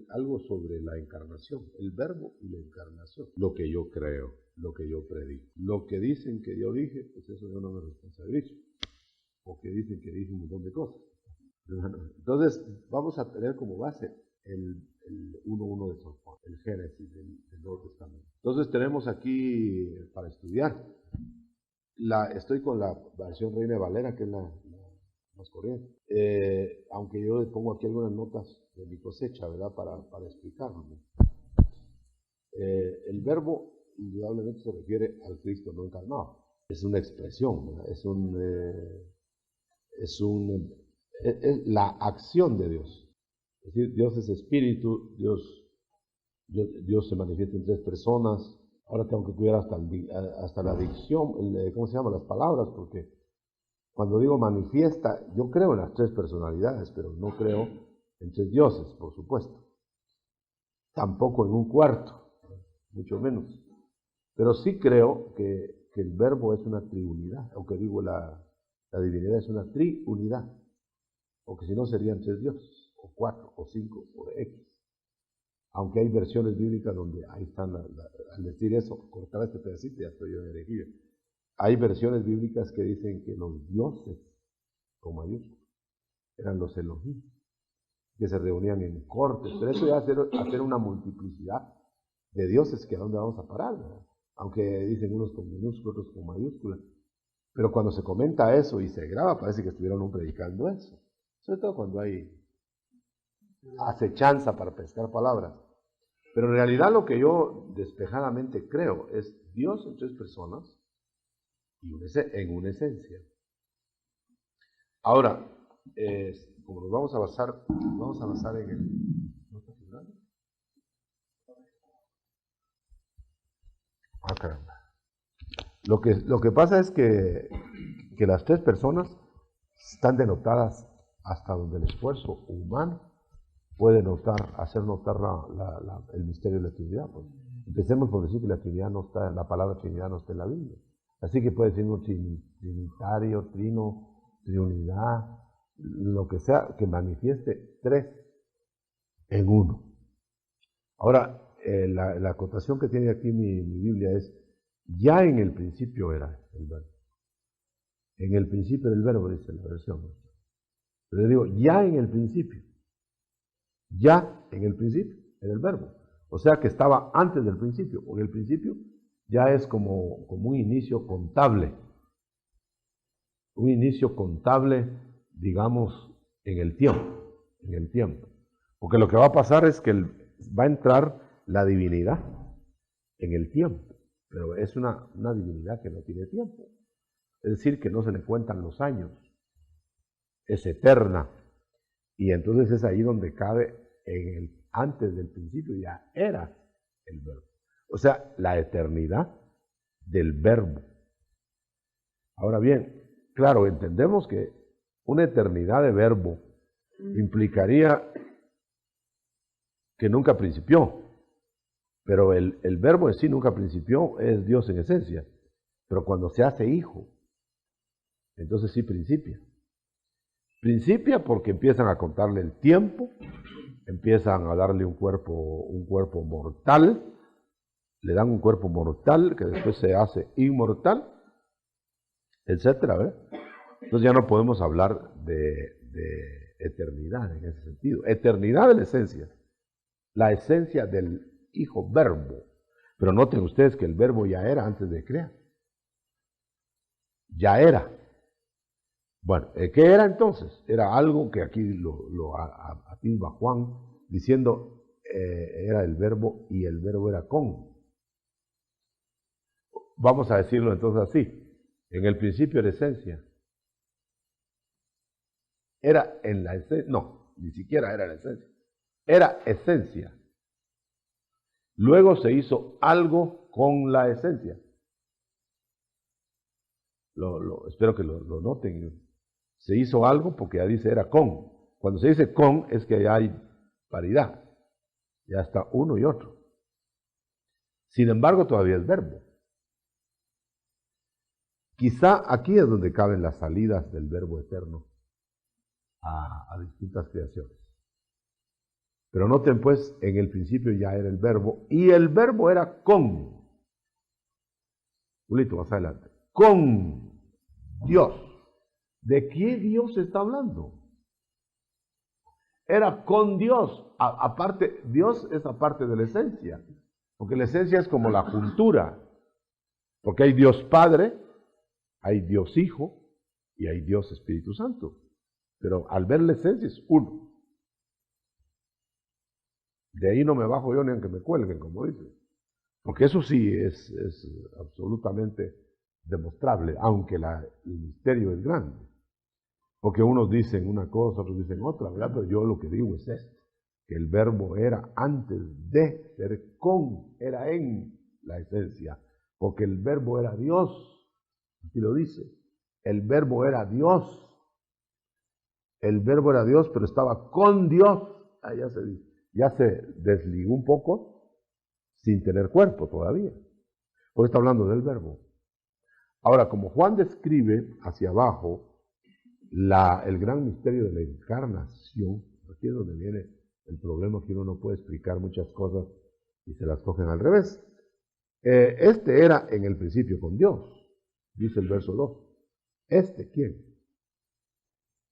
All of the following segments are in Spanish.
algo sobre la encarnación, el verbo y la encarnación. Lo que yo creo, lo que yo predico. Lo que dicen que yo dije, pues eso yo no me responsabilizo. O que dicen que dije un montón de cosas. Entonces, vamos a tener como base el 1.1 de San Juan, el Génesis del Nuevo Testamento. Entonces tenemos aquí para estudiar. Estoy con la versión Reina Valera, que es la más corriente. Aunque yo le pongo aquí algunas notas de mi cosecha, ¿verdad? Para explicarlo. El verbo indudablemente se refiere al Cristo no encarnado. Es una expresión, ¿verdad? Es la acción de Dios. Es decir, Dios es espíritu, Dios se manifiesta en 3 personas. Ahora tengo que cuidar hasta la dicción, ¿cómo se llama? Las palabras, porque cuando digo manifiesta, yo creo en las 3 personalidades, pero no creo en 3 dioses, por supuesto. Tampoco en un cuarto, mucho menos. Pero sí creo que el verbo es una triunidad, aunque digo la divinidad es una triunidad, porque si no serían 3 dioses, o 4, o 5, o X. Aunque hay versiones bíblicas donde ahí están, al decir eso, cortar este pedacito, ya estoy yo en herejía. Hay versiones bíblicas que dicen que los dioses, con mayúsculas, eran los Elohim, que se reunían en cortes, pero eso ya hacer una multiplicidad de dioses que a dónde vamos a parar, ¿verdad? Aunque dicen unos con minúsculas, otros con mayúsculas. Pero cuando se comenta eso y se graba, parece que estuvieron predicando eso. Sobre todo cuando hay acechanza para pescar palabras. Pero en realidad lo que yo despejadamente creo es Dios en 3 personas y en una esencia. Ahora, como nos vamos a basar en el... ¿No está figurando? Ah, caramba. Lo que pasa es que las 3 personas están denotadas hasta donde el esfuerzo humano puede hacer notar el misterio de la Trinidad. Pues. Empecemos por decir que la palabra Trinidad no está en la Biblia. Así que puede ser un trinitario, triunidad, lo que sea, que manifieste 3 en 1. Ahora, la acotación que tiene aquí mi Biblia es, ya en el principio era el verbo. En el principio era el verbo, dice la versión. Pero yo digo, ya en el principio. Ya en el principio era el verbo. O sea que estaba antes del principio. O en el principio ya es como un inicio contable. Un inicio contable, digamos, en el tiempo. En el tiempo. Porque lo que va a pasar es que va a entrar la divinidad en el tiempo. Pero es una divinidad que no tiene tiempo. Es decir, que no se le cuentan los años. Es eterna. Y entonces es ahí donde cabe antes del principio, ya era el verbo. O sea, la eternidad del verbo. Ahora bien, claro, entendemos que una eternidad de verbo implicaría que nunca principió. Pero el verbo en sí nunca principió, es Dios en esencia. Pero cuando se hace hijo, entonces sí principia. Principia porque empiezan a contarle el tiempo, empiezan a darle un cuerpo mortal, le dan un cuerpo mortal que después se hace inmortal, etcétera, ¿verdad? Entonces ya no podemos hablar de eternidad en ese sentido. Eternidad de la esencia del Hijo Verbo. Pero noten ustedes que el Verbo ya era antes de crear. Ya era. Bueno, ¿qué era entonces? Era algo que aquí lo atisba Juan diciendo era el verbo y el verbo era con. Vamos a decirlo entonces así. En el principio era esencia. Era en la esencia. No, ni siquiera era la esencia. Era esencia. Luego se hizo algo con la esencia. Espero que lo noten. Se hizo algo porque ya dice era con. Cuando se dice con es que ya hay paridad. Ya está uno y otro. Sin embargo, todavía es verbo. Quizá aquí es donde caben las salidas del verbo eterno a distintas creaciones. Pero noten pues, en el principio ya era el verbo, y el verbo era con. Julito, más adelante. Con Dios. ¿De qué Dios está hablando? Era con Dios. Aparte, Dios es aparte de la esencia. Porque la esencia es como la juntura. Porque hay Dios Padre, hay Dios Hijo y hay Dios Espíritu Santo. Pero al ver la esencia es uno. De ahí no me bajo yo ni aunque me cuelguen, como dice. Porque eso sí es absolutamente demostrable, aunque el misterio es grande. Porque unos dicen una cosa, otros dicen otra, ¿verdad? Pero yo lo que digo es esto, que el verbo era antes de ser con, era en la esencia. Porque el verbo era Dios, así lo dice. El verbo era Dios. El verbo era Dios, pero estaba con Dios. Ah, ya se desligó un poco sin tener cuerpo todavía. Porque está hablando del verbo. Ahora, como Juan describe hacia abajo el gran misterio de la encarnación, aquí es donde viene el problema, que uno no puede explicar muchas cosas y se las cogen al revés. Este era en el principio con Dios, dice el verso 2. ¿Quién?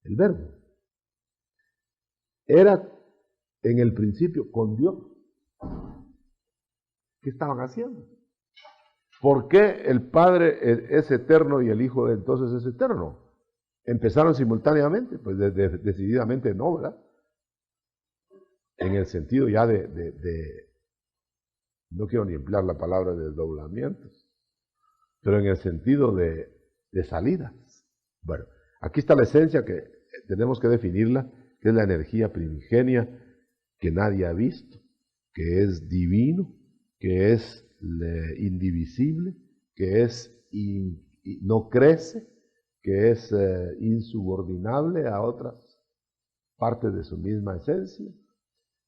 El verbo. Era en el principio con Dios. ¿Qué estaban haciendo? ¿Por qué el Padre es eterno y el Hijo entonces es eterno? ¿Empezaron simultáneamente? Pues decididamente no, ¿verdad? En el sentido ya no quiero ni emplear la palabra de desdoblamientos, pero en el sentido de salidas. Bueno, aquí está la esencia que tenemos que definirla, que es la energía primigenia que nadie ha visto, que es divino, que es indivisible, que no crece, que es insubordinable a otras partes de su misma esencia,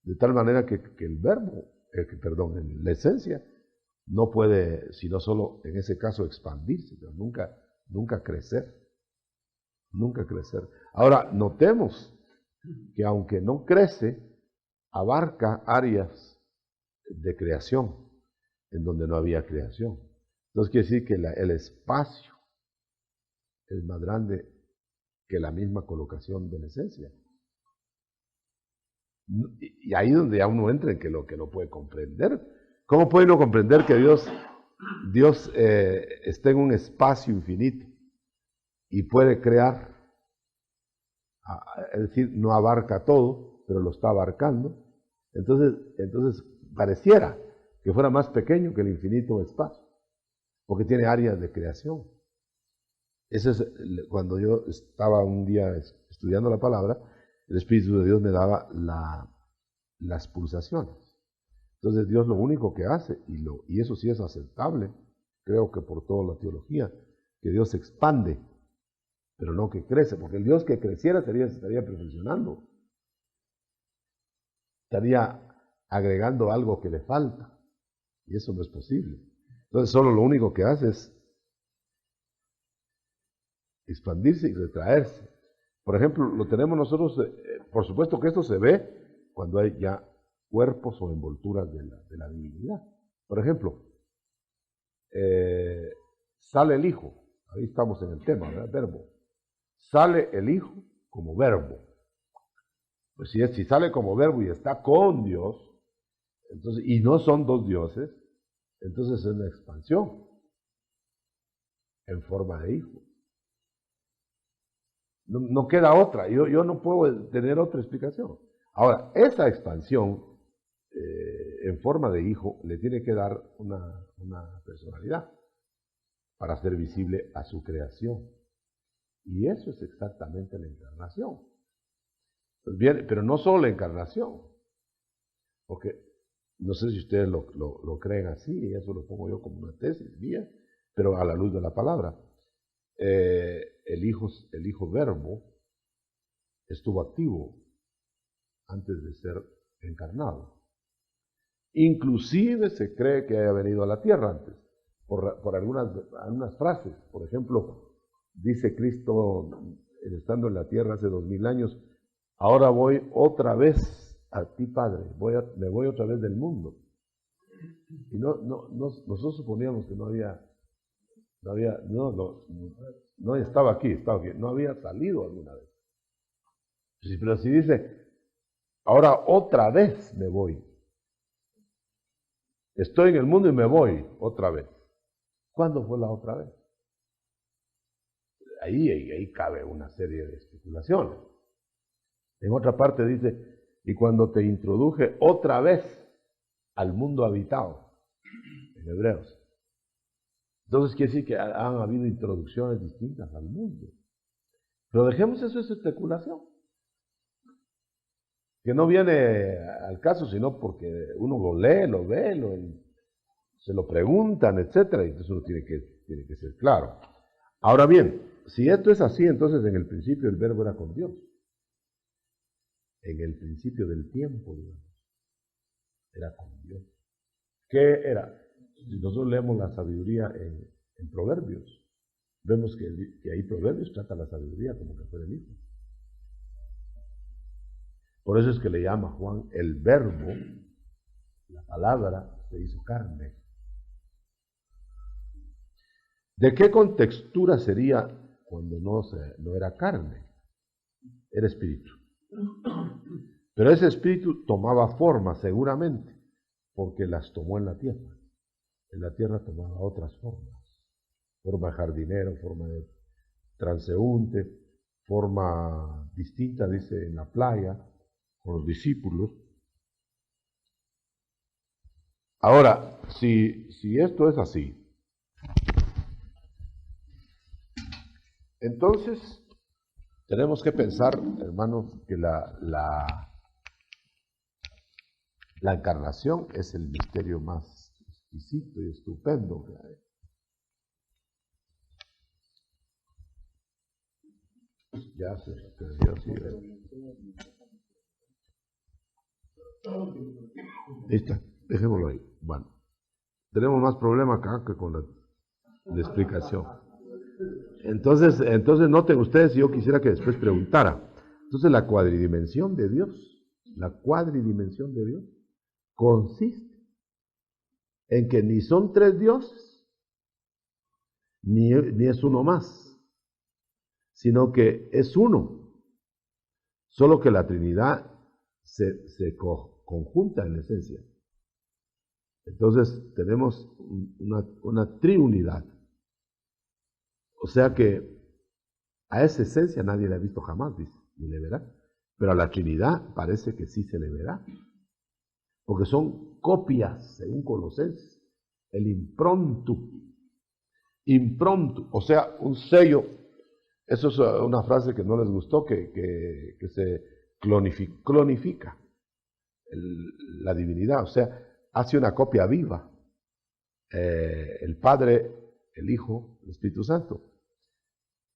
de tal manera que el verbo, la esencia, no puede, sino solo en ese caso expandirse, pero nunca crecer, nunca crecer. Ahora, notemos que aunque no crece, abarca áreas de creación en donde no había creación. Entonces quiere decir que el espacio es más grande que la misma colocación de la esencia. Y ahí es donde ya uno entra en que lo puede comprender. ¿Cómo puede uno comprender que Dios está en un espacio infinito y puede crear? Es decir, no abarca todo, pero lo está abarcando. Entonces pareciera que fuera más pequeño que el infinito espacio, porque tiene áreas de creación. Eso es cuando yo estaba un día estudiando la palabra, el Espíritu de Dios me daba las pulsaciones. Entonces Dios lo único que hace, y eso sí es aceptable, creo que por toda la teología, que Dios expande, pero no que crece, porque el Dios que creciera se estaría perfeccionando, estaría agregando algo que le falta, y eso no es posible. Entonces solo lo único que hace es expandirse y retraerse. Por ejemplo, lo tenemos nosotros, por supuesto que esto se ve cuando hay ya cuerpos o envolturas de la divinidad. Por ejemplo, sale el Hijo, ahí estamos en el tema, ¿verdad? Verbo. Sale el Hijo como verbo. Pues si sale como verbo y está con Dios, entonces, y no son dos dioses, entonces es una expansión en forma de Hijo. No queda otra, yo no puedo tener otra explicación. Ahora, esa expansión en forma de Hijo le tiene que dar una personalidad para ser visible a su creación. Y eso es exactamente la encarnación. Pues bien, pero no solo la encarnación, porque no sé si ustedes lo creen así, y eso lo pongo yo como una tesis mía, pero a la luz de la palabra. El hijo verbo estuvo activo antes de ser encarnado. Inclusive se cree que haya venido a la tierra antes, por algunas frases. Por ejemplo, dice Cristo, estando en la tierra hace 2000 años, ahora voy otra vez a ti, Padre, me voy otra vez del mundo. Y nosotros suponíamos que no estaba aquí, no había salido alguna vez. Pero si dice, ahora otra vez me voy. Estoy en el mundo y me voy otra vez. ¿Cuándo fue la otra vez? Ahí cabe una serie de especulaciones. En otra parte dice, y cuando te introduje otra vez al mundo habitado, en Hebreos. Entonces quiere decir que han habido introducciones distintas al mundo. Pero dejemos eso, es especulación. Que no viene al caso, sino porque uno lo lee, lo ve, se lo preguntan, etc. Y entonces uno tiene que ser claro. Ahora bien, si esto es así, entonces en el principio el verbo era con Dios. En el principio del tiempo, digamos, era con Dios. ¿Qué era? Si nosotros leemos la sabiduría en Proverbios, vemos que ahí Proverbios trata la sabiduría como que fuera el Hijo. Por eso es que le llama Juan el verbo, la palabra se hizo carne. ¿De qué contextura sería cuando no era carne? Era espíritu. Pero ese espíritu tomaba forma seguramente, porque las tomó en la tierra. En la tierra tomaba otras formas. Forma de jardinero, forma de transeúnte, forma distinta, dice, en la playa, con los discípulos. Ahora, si esto es así, entonces tenemos que pensar, hermanos, que la encarnación es el misterio más exquisito y estupendo que hay. Ya se perdió, sí. Ahí está, dejémoslo ahí. Bueno, tenemos más problema acá que con la explicación. Entonces noten ustedes, yo quisiera que después preguntara. Entonces la cuadridimensión de Dios consiste en que ni son tres dioses, ni es uno más, sino que es uno. Solo que la Trinidad se conjunta en esencia. Entonces tenemos una triunidad. O sea que a esa esencia nadie la ha visto jamás, dice, ni le verá. Pero a la Trinidad parece que sí se le verá. Porque son copias, según Colosenses, el improntu, o sea, un sello. Eso es una frase que no les gustó, que se clonifica la divinidad, o sea, hace una copia viva. El Padre, el Hijo, el Espíritu Santo,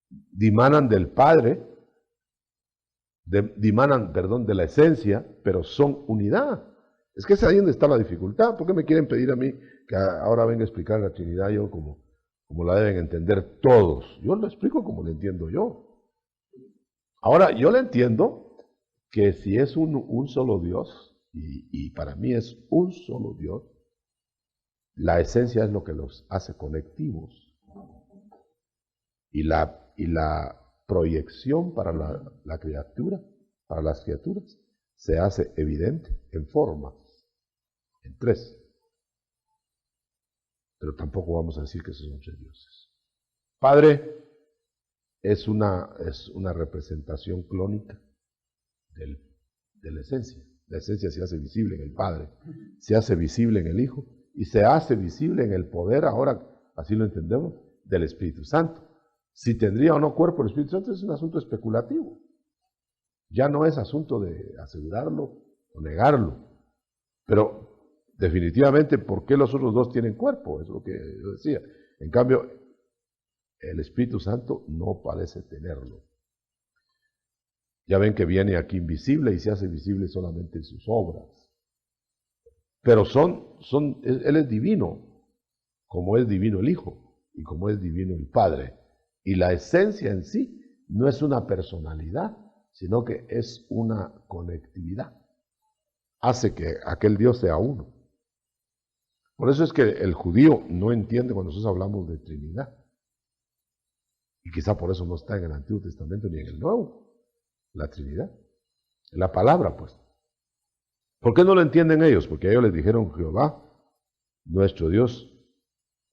dimanan del Padre, de la esencia, pero son unidad. Es que es ahí donde está la dificultad. ¿Por qué me quieren pedir a mí que ahora venga a explicar la Trinidad yo como la deben entender todos? Yo lo explico como lo entiendo yo. Ahora, yo le entiendo que si es un solo Dios, y para mí es un solo Dios, la esencia es lo que los hace conectivos. Y la proyección para la criatura, para las criaturas, se hace evidente en formas, en tres. Pero tampoco vamos a decir que esos son tres dioses. Padre es una representación clónica de la esencia. La esencia se hace visible en el Padre, se hace visible en el Hijo y se hace visible en el poder, ahora así lo entendemos, del Espíritu Santo. Si tendría o no cuerpo el Espíritu Santo es un asunto especulativo. Ya no es asunto de asegurarlo o negarlo. Pero definitivamente, ¿por qué los otros dos tienen cuerpo? Es lo que yo decía. En cambio, el Espíritu Santo no parece tenerlo. Ya ven que viene aquí invisible y se hace visible solamente en sus obras. Pero Él es divino, como es divino el Hijo y como es divino el Padre. Y la esencia en sí no es una personalidad, sino que es una conectividad. hace que aquel Dios sea uno. Por eso es que el judío no entiende cuando nosotros hablamos de Trinidad. Y quizá por eso no está en el Antiguo Testamento ni en el Nuevo, la Trinidad. La palabra, pues. ¿Por qué no lo entienden ellos? Porque ellos les dijeron, Jehová, nuestro Dios,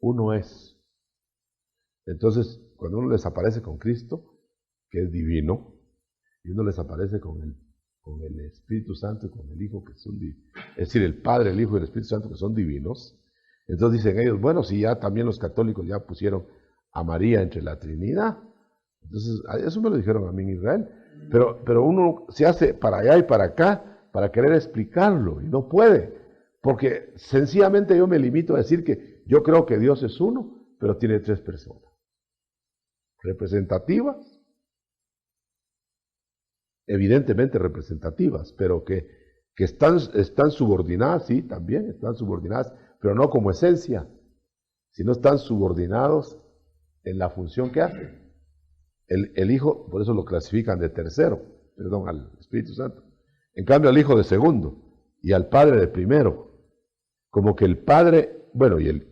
uno es. Entonces, cuando uno les aparece con Cristo, que es divino, y uno les aparece con el Espíritu Santo y con el Hijo, que son es decir, el Padre, el Hijo y el Espíritu Santo, que son divinos, entonces dicen ellos, bueno, si ya también los católicos ya pusieron a María entre la Trinidad, entonces eso me lo dijeron a mí en Israel, pero uno se hace para allá y para acá para querer explicarlo, y no puede, porque sencillamente yo me limito a decir que yo creo que Dios es uno, pero tiene tres personas, representativas, evidentemente representativas, pero que están subordinadas, sí, también están subordinadas, pero no como esencia, sino están subordinados en la función que hace. El Hijo, por eso lo clasifican de tercero, perdón, al Espíritu Santo. En cambio, al Hijo de segundo y al Padre de primero. Como que el Padre, bueno, y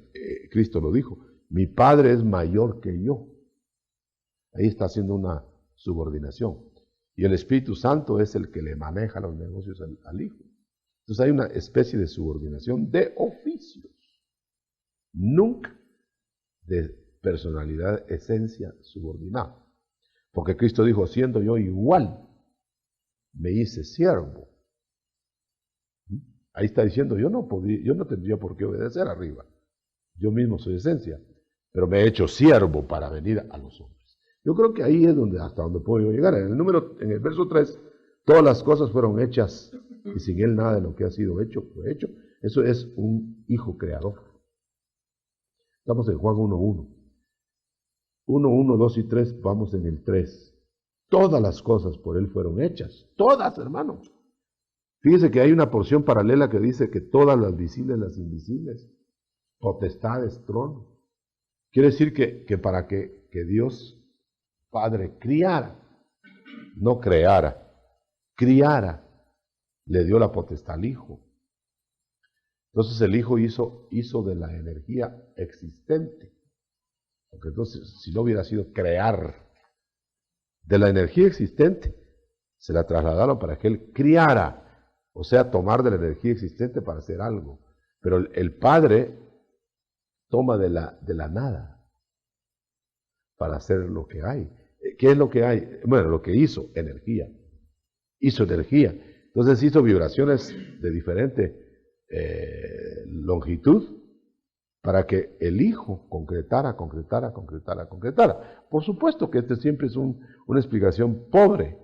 Cristo lo dijo, mi Padre es mayor que yo. Ahí está haciendo una subordinación. Y el Espíritu Santo es el que le maneja los negocios al Hijo. Entonces hay una especie de subordinación de oficios. Nunca de personalidad, esencia subordinada. Porque Cristo dijo, siendo yo igual, me hice siervo. Ahí está diciendo, yo no tendría por qué obedecer arriba. Yo mismo soy esencia, pero me he hecho siervo para venir a los hombres. Yo creo que ahí es hasta donde puedo yo llegar. En el verso 3, todas las cosas fueron hechas y sin él nada de lo que ha sido hecho fue hecho. Eso es un hijo creador. Estamos en Juan 1:1. 1, 2 y 3, vamos en el 3. Todas las cosas por él fueron hechas. Todas, hermano. Fíjese que hay una porción paralela que dice que todas las visibles, las invisibles, potestades, tronos. Quiere decir que para que Dios Padre criara, no creara, criara, le dio la potestad al Hijo. Entonces el Hijo hizo de la energía existente. Porque entonces, si no hubiera sido crear de la energía existente, se la trasladaron para que Él criara. O sea, tomar de la energía existente para hacer algo. Pero el Padre toma de la nada para hacer lo que hay. ¿Qué es lo que hay? Bueno, lo que hizo, energía. Hizo energía. Entonces hizo vibraciones de diferente longitud para que el Hijo concretara. Por supuesto que este siempre es una explicación pobre.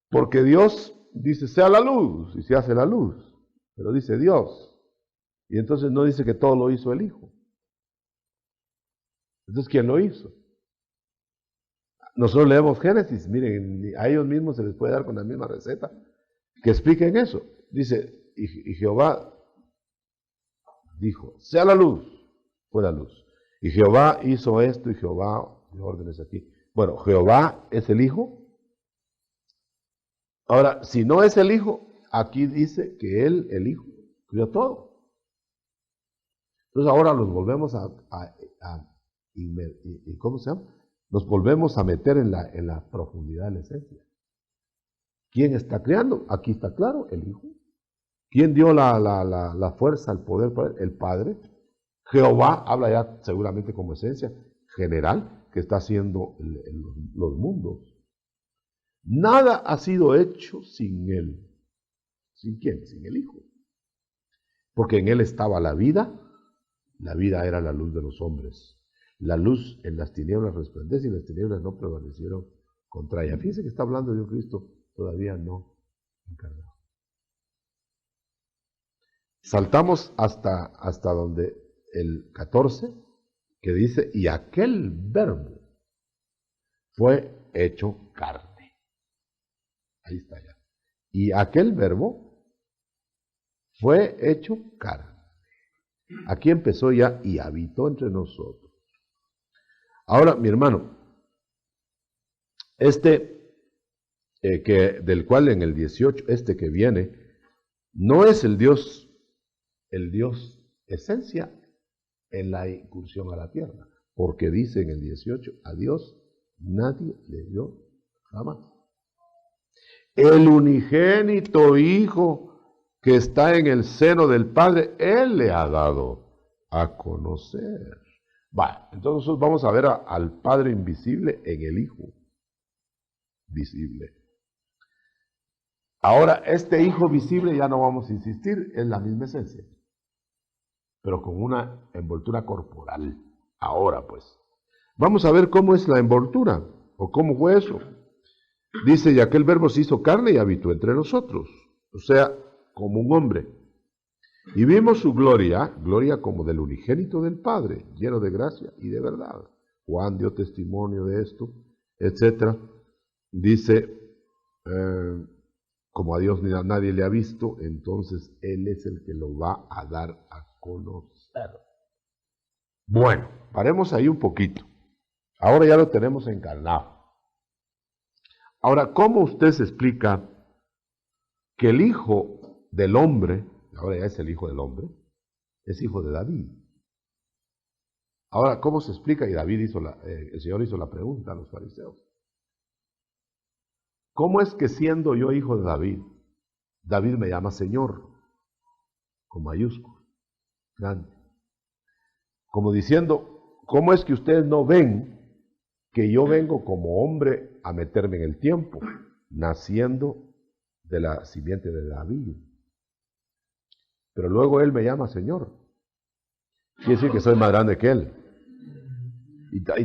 Porque Dios dice, sea la luz, y se hace la luz. Pero dice Dios. Y entonces no dice que todo lo hizo el Hijo. Entonces, ¿quién lo hizo? Nosotros leemos Génesis, miren, a ellos mismos se les puede dar con la misma receta, que expliquen eso. Dice, y Jehová dijo, sea la luz, fue la luz. Y Jehová hizo esto, y Jehová, los órdenes aquí. Bueno, Jehová es el Hijo. Ahora, si no es el Hijo, aquí dice que Él, el Hijo, crió todo. Entonces ahora los volvemos ¿cómo se llama? Nos volvemos a meter en la profundidad de la esencia. ¿Quién está creando? Aquí está claro, el Hijo. ¿Quién dio la fuerza, el poder? El Padre. Jehová habla ya seguramente como esencia general que está haciendo los mundos. Nada ha sido hecho sin Él. ¿Sin quién? Sin el Hijo. Porque en Él estaba la vida era la luz de los hombres. La luz en las tinieblas resplandece y las tinieblas no prevalecieron contra ella. Fíjense que está hablando de un Cristo todavía no encarnado. Saltamos hasta donde el 14, que dice, y aquel verbo fue hecho carne. Ahí está ya. Y aquel verbo fue hecho carne. Aquí empezó ya y habitó entre nosotros. Ahora, mi hermano, del cual en el 18, que viene, no es el Dios esencia en la incursión a la tierra, porque dice en el 18, a Dios nadie le dio jamás. El unigénito Hijo que está en el seno del Padre, Él le ha dado a conocer. Entonces vamos a ver al Padre invisible en el Hijo visible. Ahora, este Hijo visible, ya no vamos a insistir, es la misma esencia, pero con una envoltura corporal. Ahora pues, vamos a ver cómo es la envoltura, o cómo fue eso. Dice, y aquel verbo se hizo carne y habitó entre nosotros, o sea, como un hombre. Y vimos su gloria, gloria como del unigénito del Padre, lleno de gracia y de verdad. Juan dio testimonio de esto, etc. Dice, como a Dios ni a nadie le ha visto, entonces Él es el que lo va a dar a conocer. Bueno, paremos ahí un poquito. Ahora ya lo tenemos encarnado. Ahora, ¿cómo usted se explica que el Hijo del Hombre, ahora ya es el Hijo del Hombre, es hijo de David? Ahora, ¿cómo se explica? Y David el Señor hizo la pregunta a los fariseos. ¿Cómo es que siendo yo hijo de David, David me llama Señor, con mayúscula, grande? Como diciendo, ¿cómo es que ustedes no ven que yo vengo como hombre a meterme en el tiempo, naciendo de la simiente de David? Pero luego Él me llama Señor. Quiere decir que soy más grande que Él.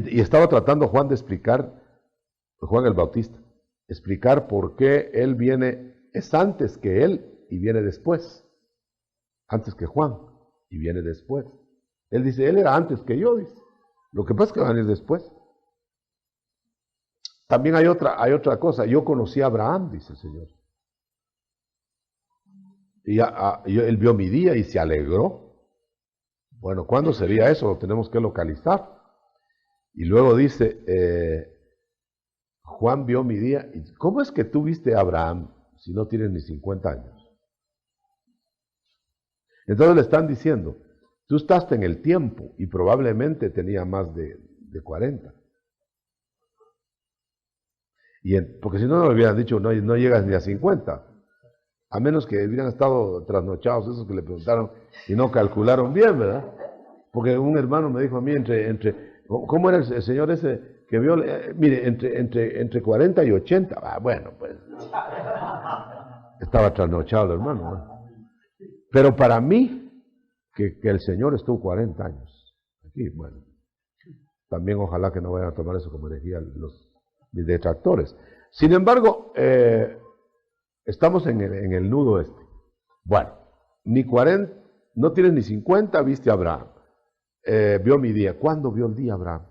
Y estaba tratando Juan de explicar, Juan el Bautista, explicar por qué Él viene, es antes que Él y viene después. Antes que Juan y viene después. Él dice, Él era antes que yo, dice. Lo que pasa es que va a venir después. También hay otra cosa. Yo conocí a Abraham, dice el Señor. Y él vio mi día y se alegró. Bueno, ¿cuándo sería eso? Lo tenemos que localizar. Y luego dice, Juan vio mi día. ¿Cómo es que tú viste a Abraham si no tienes ni 50 años? Entonces le están diciendo, tú estás en el tiempo y probablemente tenía más de 40. Porque si no, no me hubieran dicho, no llegas ni a 50. A menos que hubieran estado trasnochados esos que le preguntaron y no calcularon bien, ¿verdad? Porque un hermano me dijo a mí, ¿cómo era el señor ese que vio? Mire, entre 40 y 80. Bueno, pues estaba trasnochado el hermano, ¿no? Pero para mí, que el Señor estuvo 40 años aquí, bueno, también ojalá que no vayan a tomar eso como herejía mis detractores. Sin embargo, estamos en el nudo este. Bueno, ni 40, no tienes ni 50, viste a Abraham. Vio mi día. ¿Cuándo vio el día Abraham?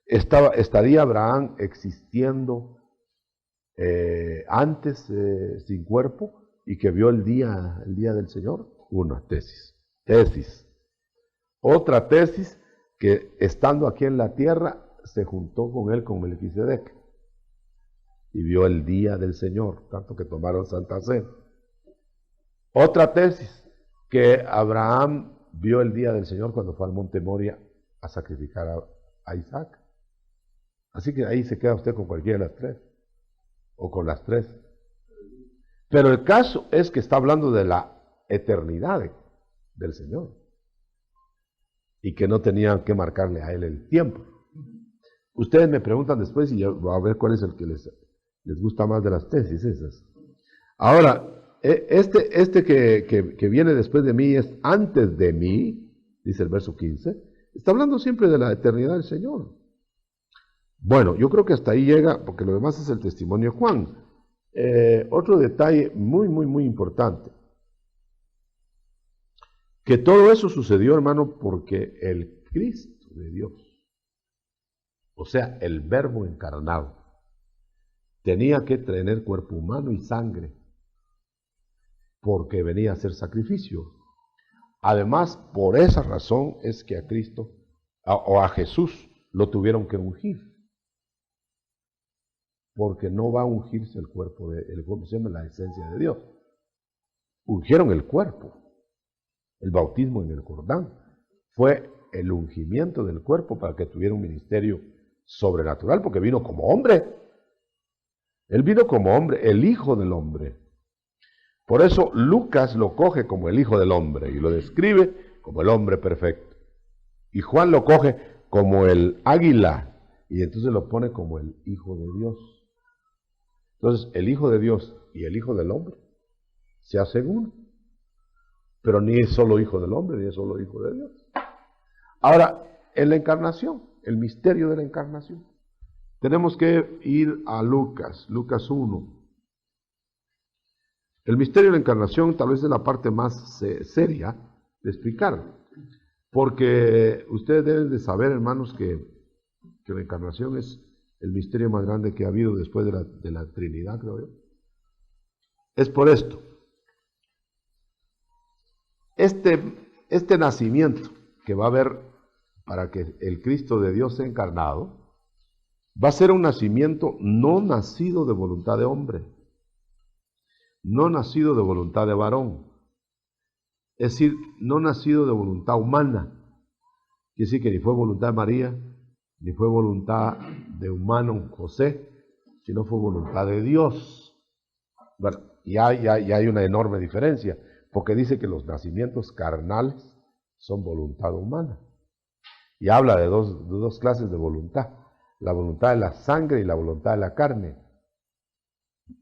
¿Estaría Abraham existiendo antes sin cuerpo y que vio el día del Señor? Una tesis. Otra tesis, que estando aquí en la tierra se juntó con él con Melquisedec y vio el día del Señor, tanto que tomaron Santa Cena. Otra tesis, que Abraham vio el día del Señor cuando fue al monte Moria a sacrificar a Isaac. Así que ahí se queda usted con cualquiera de las tres, o con las tres. Pero el caso es que está hablando de la eternidad del Señor, y que no tenían que marcarle a Él el tiempo. Ustedes me preguntan después y yo voy a ver cuál es el que les gusta más de las tesis esas. Ahora, este que viene después de mí es antes de mí, dice el verso 15, está hablando siempre de la eternidad del Señor. Bueno, yo creo que hasta ahí llega, porque lo demás es el testimonio de Juan. Otro detalle muy, muy, muy importante, que todo eso sucedió, hermano, porque el Cristo de Dios, o sea, el Verbo encarnado, tenía que tener cuerpo humano y sangre, porque venía a ser sacrificio. Además, por esa razón es que a Cristo, o a Jesús, lo tuvieron que ungir. porque no va a ungirse el cuerpo, la esencia de Dios. Ungieron el cuerpo. El bautismo en el Jordán fue el ungimiento del cuerpo para que tuviera un ministerio sobrenatural, porque vino como hombre. Él vino como hombre, el Hijo del Hombre. Por eso Lucas lo coge como el Hijo del Hombre y lo describe como el hombre perfecto. Y Juan lo coge como el águila y entonces lo pone como el Hijo de Dios. Entonces el Hijo de Dios y el Hijo del Hombre se hacen uno. Pero ni es solo Hijo del Hombre, ni es solo Hijo de Dios. Ahora, en la encarnación, el misterio de la encarnación, tenemos que ir a Lucas 1. El misterio de la encarnación tal vez es la parte más seria de explicar, porque ustedes deben de saber, hermanos, que la encarnación es el misterio más grande que ha habido después de la Trinidad, creo yo. Es por esto. Este nacimiento que va a haber para que el Cristo de Dios sea encarnado, va a ser un nacimiento no nacido de voluntad de hombre, no nacido de voluntad de varón, es decir, no nacido de voluntad humana, quiere decir que ni fue voluntad de María, ni fue voluntad de humano José, sino fue voluntad de Dios. Bueno, ya hay una enorme diferencia, porque dice que los nacimientos carnales son voluntad humana. Y habla de dos clases de voluntad, la voluntad de la sangre y la voluntad de la carne.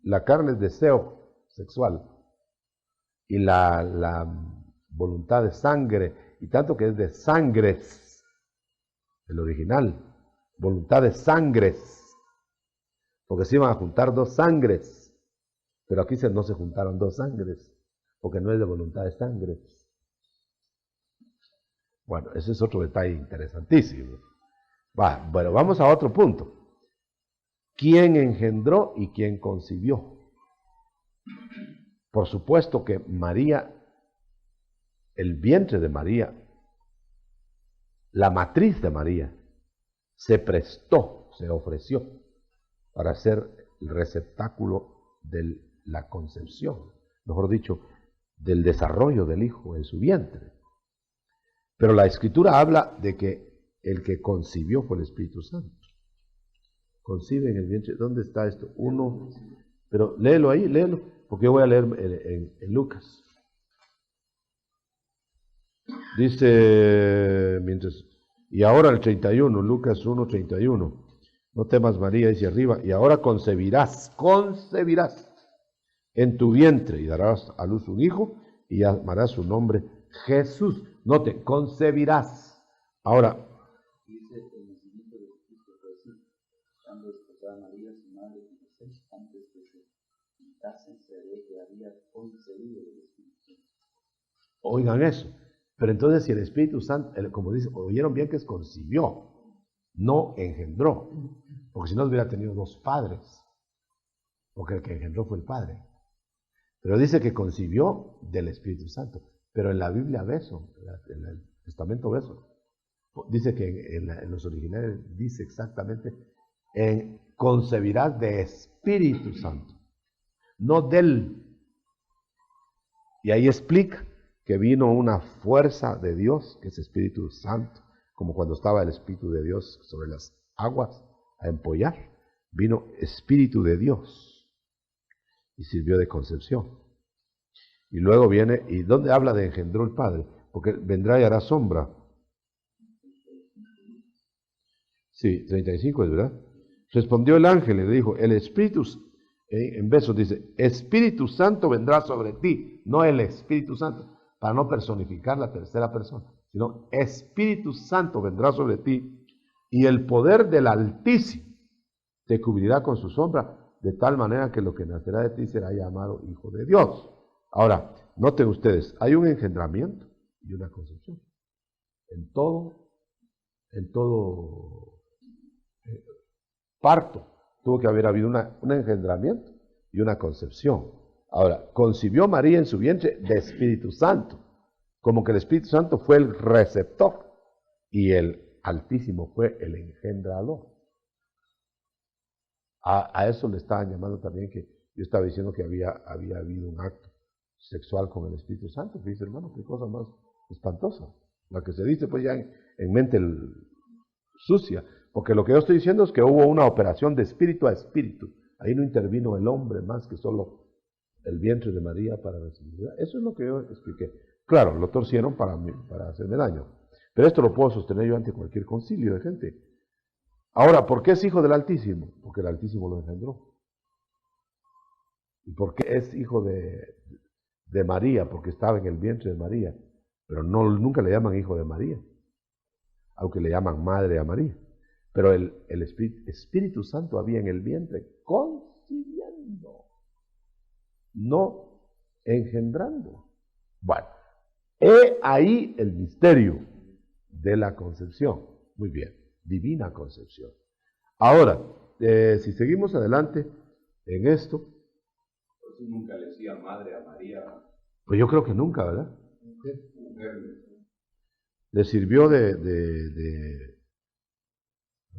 La carne es deseo sexual y la voluntad de sangre, y tanto que es de sangres, el original, voluntad de sangres, porque se iban a juntar dos sangres, pero aquí no se juntaron dos sangres, porque no es de voluntad de sangre. Bueno, ese es otro detalle interesantísimo. Bueno, vamos a otro punto. ¿Quién engendró y quién concibió? Por supuesto que María, el vientre de María, la matriz de María, se prestó, se ofreció para ser el receptáculo de la concepción, mejor dicho, del desarrollo del Hijo en su vientre. Pero la Escritura habla de que el que concibió fue el Espíritu Santo. Concibe en el vientre. ¿Dónde está esto? Uno. Pero léelo ahí, léelo, porque yo voy a leer en Lucas. Dice, y ahora el 31, Lucas 1, 31. No temas, María, dice arriba, y ahora concebirás en tu vientre y darás a luz un hijo y llamarás su nombre Jesús. Note, concebirás. Ahora, dice el nacimiento de Cristo fue así, cuando desposaba María, su madre, y José, antes que se casen, se ve que había concebido del Espíritu Santo. Oigan eso. Pero entonces, si el Espíritu Santo, como dice, oyeron bien que es concibió, no engendró, porque si no hubiera tenido dos padres, porque el que engendró fue el Padre. Pero dice que concibió del Espíritu Santo. Pero en la Biblia ve eso, en el Testamento ve eso. Dice que en los originales dice exactamente, concebirás de Espíritu Santo, no del. Y ahí explica que vino una fuerza de Dios, que es Espíritu Santo, como cuando estaba el Espíritu de Dios sobre las aguas a empollar, vino Espíritu de Dios y sirvió de concepción. Y luego viene, ¿y dónde habla de engendró el Padre? Porque vendrá y hará sombra. Sí, 35 es verdad. Respondió el ángel y le dijo, el Espíritu, en versos dice, Espíritu Santo vendrá sobre ti, no el Espíritu Santo, para no personificar la tercera persona, sino Espíritu Santo vendrá sobre ti y el poder del Altísimo te cubrirá con su sombra, de tal manera que lo que nacerá de ti será llamado Hijo de Dios. Ahora, noten ustedes, hay un engendramiento y una concepción. En todo parto tuvo que haber habido un engendramiento y una concepción. Ahora, concibió María en su vientre de Espíritu Santo, como que el Espíritu Santo fue el receptor y el Altísimo fue el engendrador. A eso le estaban llamando también, que yo estaba diciendo que había habido un acto sexual con el Espíritu Santo. Dice, hermano, qué cosa más espantosa. La que se dice pues ya en mente sucia. Porque lo que yo estoy diciendo es que hubo una operación de espíritu a espíritu. Ahí no intervino el hombre más que solo el vientre de María para recibir. Eso es lo que yo expliqué. Claro, lo torcieron para hacerme daño. Pero esto lo puedo sostener yo ante cualquier concilio de gente. Ahora, ¿por qué es hijo del Altísimo? Porque el Altísimo lo engendró. ¿Y por qué es hijo de María? Porque estaba en el vientre de María. Pero nunca le llaman hijo de María, aunque le llaman madre a María. Pero el Espíritu Santo había en el vientre concibiendo, no engendrando. Bueno, he ahí el misterio de la concepción. Muy bien, divina concepción. Ahora, si seguimos adelante en esto. Por eso nunca le decía madre a María. Pues yo creo que nunca, ¿verdad? Mujer. Le sirvió de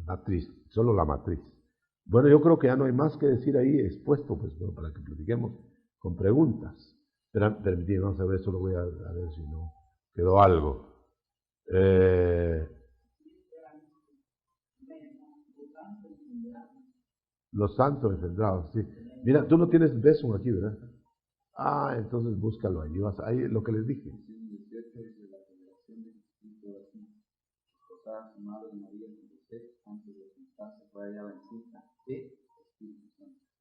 matriz, solo la matriz. Bueno, yo creo que ya no hay más que decir ahí expuesto, pues, bueno, para que platiquemos con preguntas. Pero permítame, vamos a ver, solo voy a ver si no quedó algo. Los santos engendrados, sí. Mira, tú no tienes beso aquí, ¿verdad? Ah, entonces búscalo ahí. Ahí lo que les dije.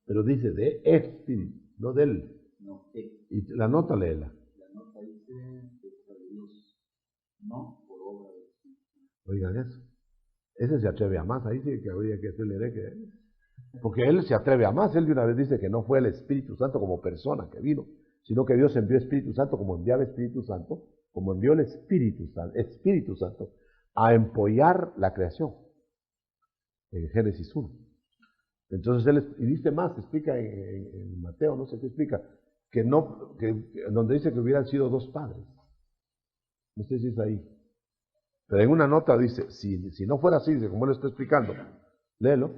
Pero dice de espíritu, no del. No, Y la nota léela. La nota dice de Dios, no por obra de Espíritu. Oigan eso. Ese se atreve a más, ahí sí que habría que hacerle que. Porque él se atreve a más, él de una vez dice que no fue el Espíritu Santo como persona que vino, sino que Dios envió Espíritu Santo como enviaba Espíritu Santo, como envió el Espíritu Santo a empollar la creación, en Génesis 1. Entonces él, y dice más, explica en Mateo, no sé qué explica, que donde dice que hubieran sido dos padres. No sé si es ahí. Pero en una nota dice, si no fuera así, como él lo está explicando, léelo.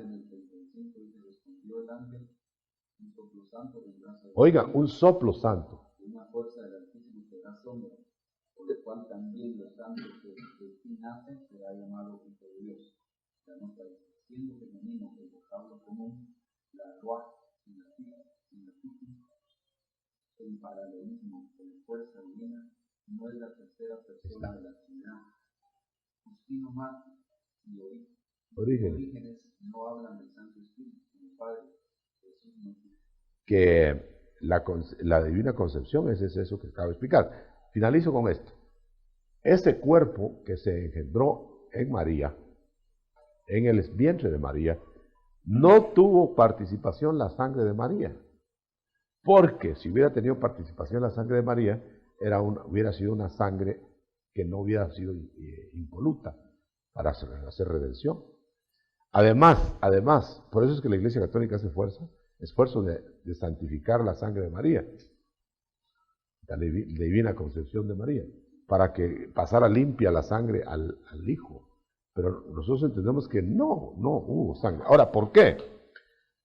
Oiga, un soplo santo. Una fuerza del Altísimo que da sombra, por lo cual también los santos que de ti nacen será llamado hijo de Dios. La nota dice, siendo femenino el vocablo común, la ruach y la titi, en paralelismo con la fuerza divina, no es la tercera persona de la Trinidad. Justino Mártir y Orígenes no hablan del Santo Espíritu como Padre. Jesús no dice. Que la divina concepción es eso que acabo de explicar. Finalizo con esto. Ese cuerpo que se engendró en María, en el vientre de María, no tuvo participación la sangre de María. Porque si hubiera tenido participación la sangre de María, hubiera sido una sangre que no hubiera sido impoluta para hacer redención. Además, por eso es que la Iglesia Católica hace esfuerzo de santificar la sangre de María, la divina concepción de María, para que pasara limpia la sangre al Hijo. Pero nosotros entendemos que no hubo sangre. Ahora, ¿por qué?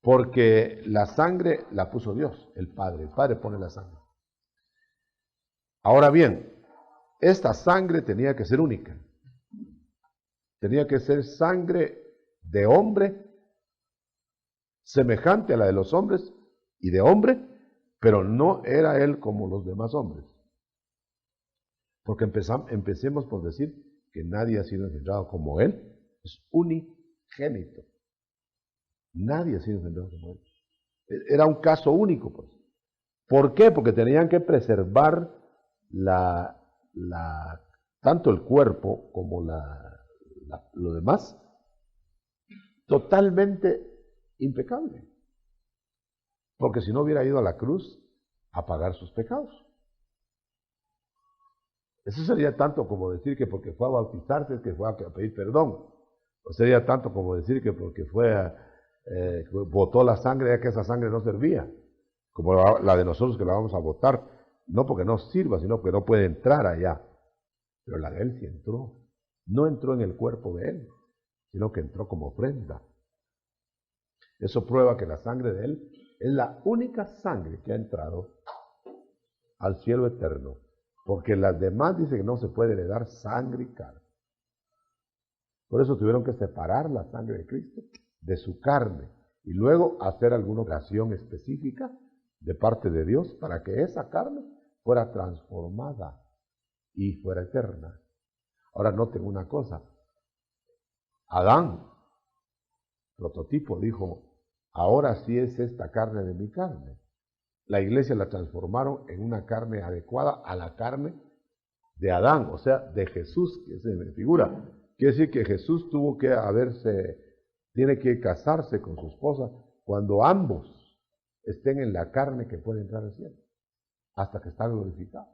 Porque la sangre la puso Dios, el Padre pone la sangre. Ahora bien, esta sangre tenía que ser única. Tenía que ser sangre de hombre, semejante a la de los hombres, y de hombre, pero no era él como los demás hombres. Porque empecemos por decir que nadie ha sido engendrado como él, es unigénito. Nadie ha sido engendrado como él. Era un caso único, pues. ¿Por qué? Porque tenían que preservar tanto el cuerpo como lo demás, totalmente impecable. Porque si no hubiera ido a la cruz a pagar sus pecados. Eso sería tanto como decir que porque fue a bautizarse es que fue a pedir perdón. O sería tanto como decir que porque botó la sangre, ya que esa sangre no servía. Como la de nosotros que la vamos a botar. No porque no sirva, sino porque no puede entrar allá. Pero la de él sí entró. No entró en el cuerpo de él, sino que entró como ofrenda. Eso prueba que la sangre de Él es la única sangre que ha entrado al cielo eterno, porque las demás dicen que no se puede heredar sangre y carne. Por eso tuvieron que separar la sangre de Cristo de su carne y luego hacer alguna oración específica de parte de Dios para que esa carne fuera transformada y fuera eterna. Ahora noten una cosa, Adán, prototipo, dijo, ahora sí es esta carne de mi carne. La iglesia la transformaron en una carne adecuada a la carne de Adán, o sea, de Jesús, que se figura. Quiere decir que Jesús tiene que casarse con su esposa cuando ambos estén en la carne que puede entrar al cielo, hasta que está glorificado.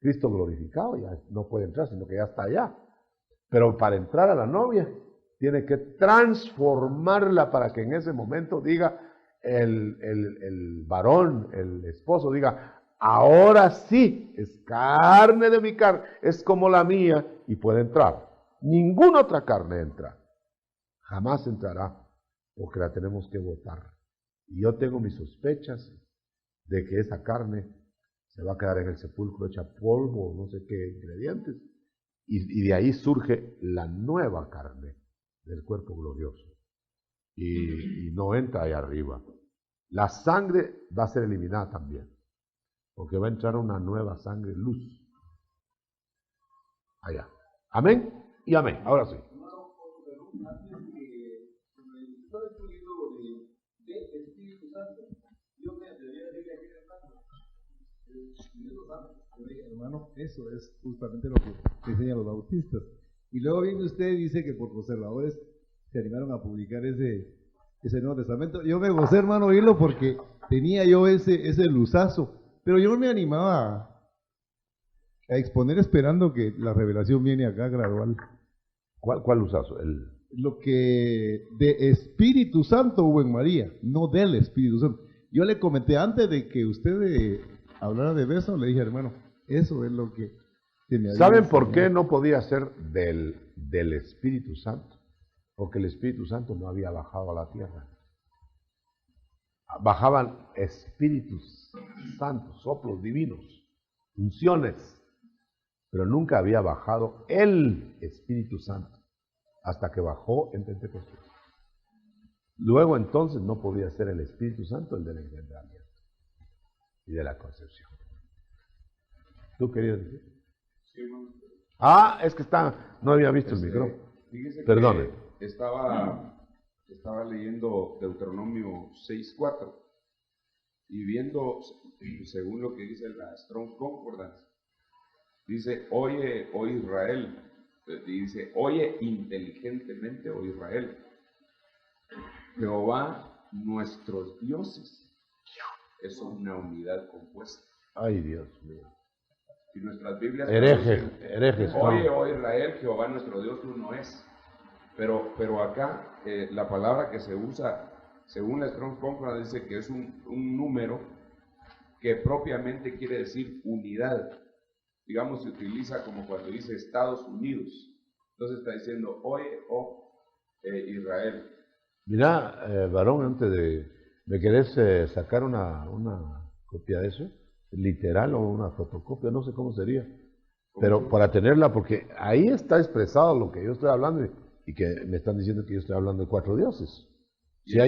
Cristo glorificado ya no puede entrar, sino que ya está allá. Pero para entrar a la novia, tiene que transformarla para que en ese momento diga el varón, el esposo, diga, ahora sí, es carne de mi carne, es como la mía y puede entrar. Ninguna otra carne entra. Jamás entrará, porque la tenemos que botar. Y yo tengo mis sospechas de que esa carne se va a quedar en el sepulcro hecha polvo, no sé qué ingredientes, y de ahí surge la nueva carne del cuerpo glorioso. Y no entra ahí arriba. La sangre va a ser eliminada también, porque va a entrar una nueva sangre, luz. Allá. Amén y amén. Ahora sí. Hermano, eso es justamente lo que enseñan los bautistas. Y luego viene usted y dice que por conservadores se animaron a publicar ese Nuevo Testamento. Yo me gocé, hermano, oírlo porque tenía yo ese luzazo, pero yo no me animaba a exponer esperando que la revelación viene acá gradual. ¿Cuál luzazo? Lo que de Espíritu Santo hubo en María, no del Espíritu Santo. Yo le comenté antes de que usted hablara de beso, le dije, hermano, eso es lo que me había ¿Saben por qué enseñado. no podía ser del Espíritu Santo? Porque el Espíritu Santo no había bajado a la tierra. Bajaban espíritus santos, soplos divinos, funciones, pero nunca había bajado el Espíritu Santo hasta que bajó en Pentecostés. Luego entonces no podía ser el Espíritu Santo el del engendramiento y de la concepción. ¿Tú querías decir? Sí, hermano. Es que no había visto el micrófono. Fíjese Perdone. que estaba leyendo Deuteronomio 6:4 y viendo, según lo que dice la Strong's Concordance, dice, oye, oh Israel, y dice, oye inteligentemente, oh Israel, Jehová nuestros dioses es una unidad compuesta. Ay, Dios mío. Y nuestras Biblias Herejes. oye, oh Israel, Jehová nuestro Dios uno es. Pero acá la palabra que se usa, según la Strong's Concordance, dice que es un número que propiamente quiere decir unidad. Digamos, se utiliza como cuando dice Estados Unidos. Entonces está diciendo, oye, oh Israel. Mira, varón, antes de... ¿Me querés sacar una copia de eso? Literal o una fotocopia, no sé cómo sería. Pero para tenerla, porque ahí está expresado lo que yo estoy hablando y que me están diciendo que yo estoy hablando de 4 dioses. Sí,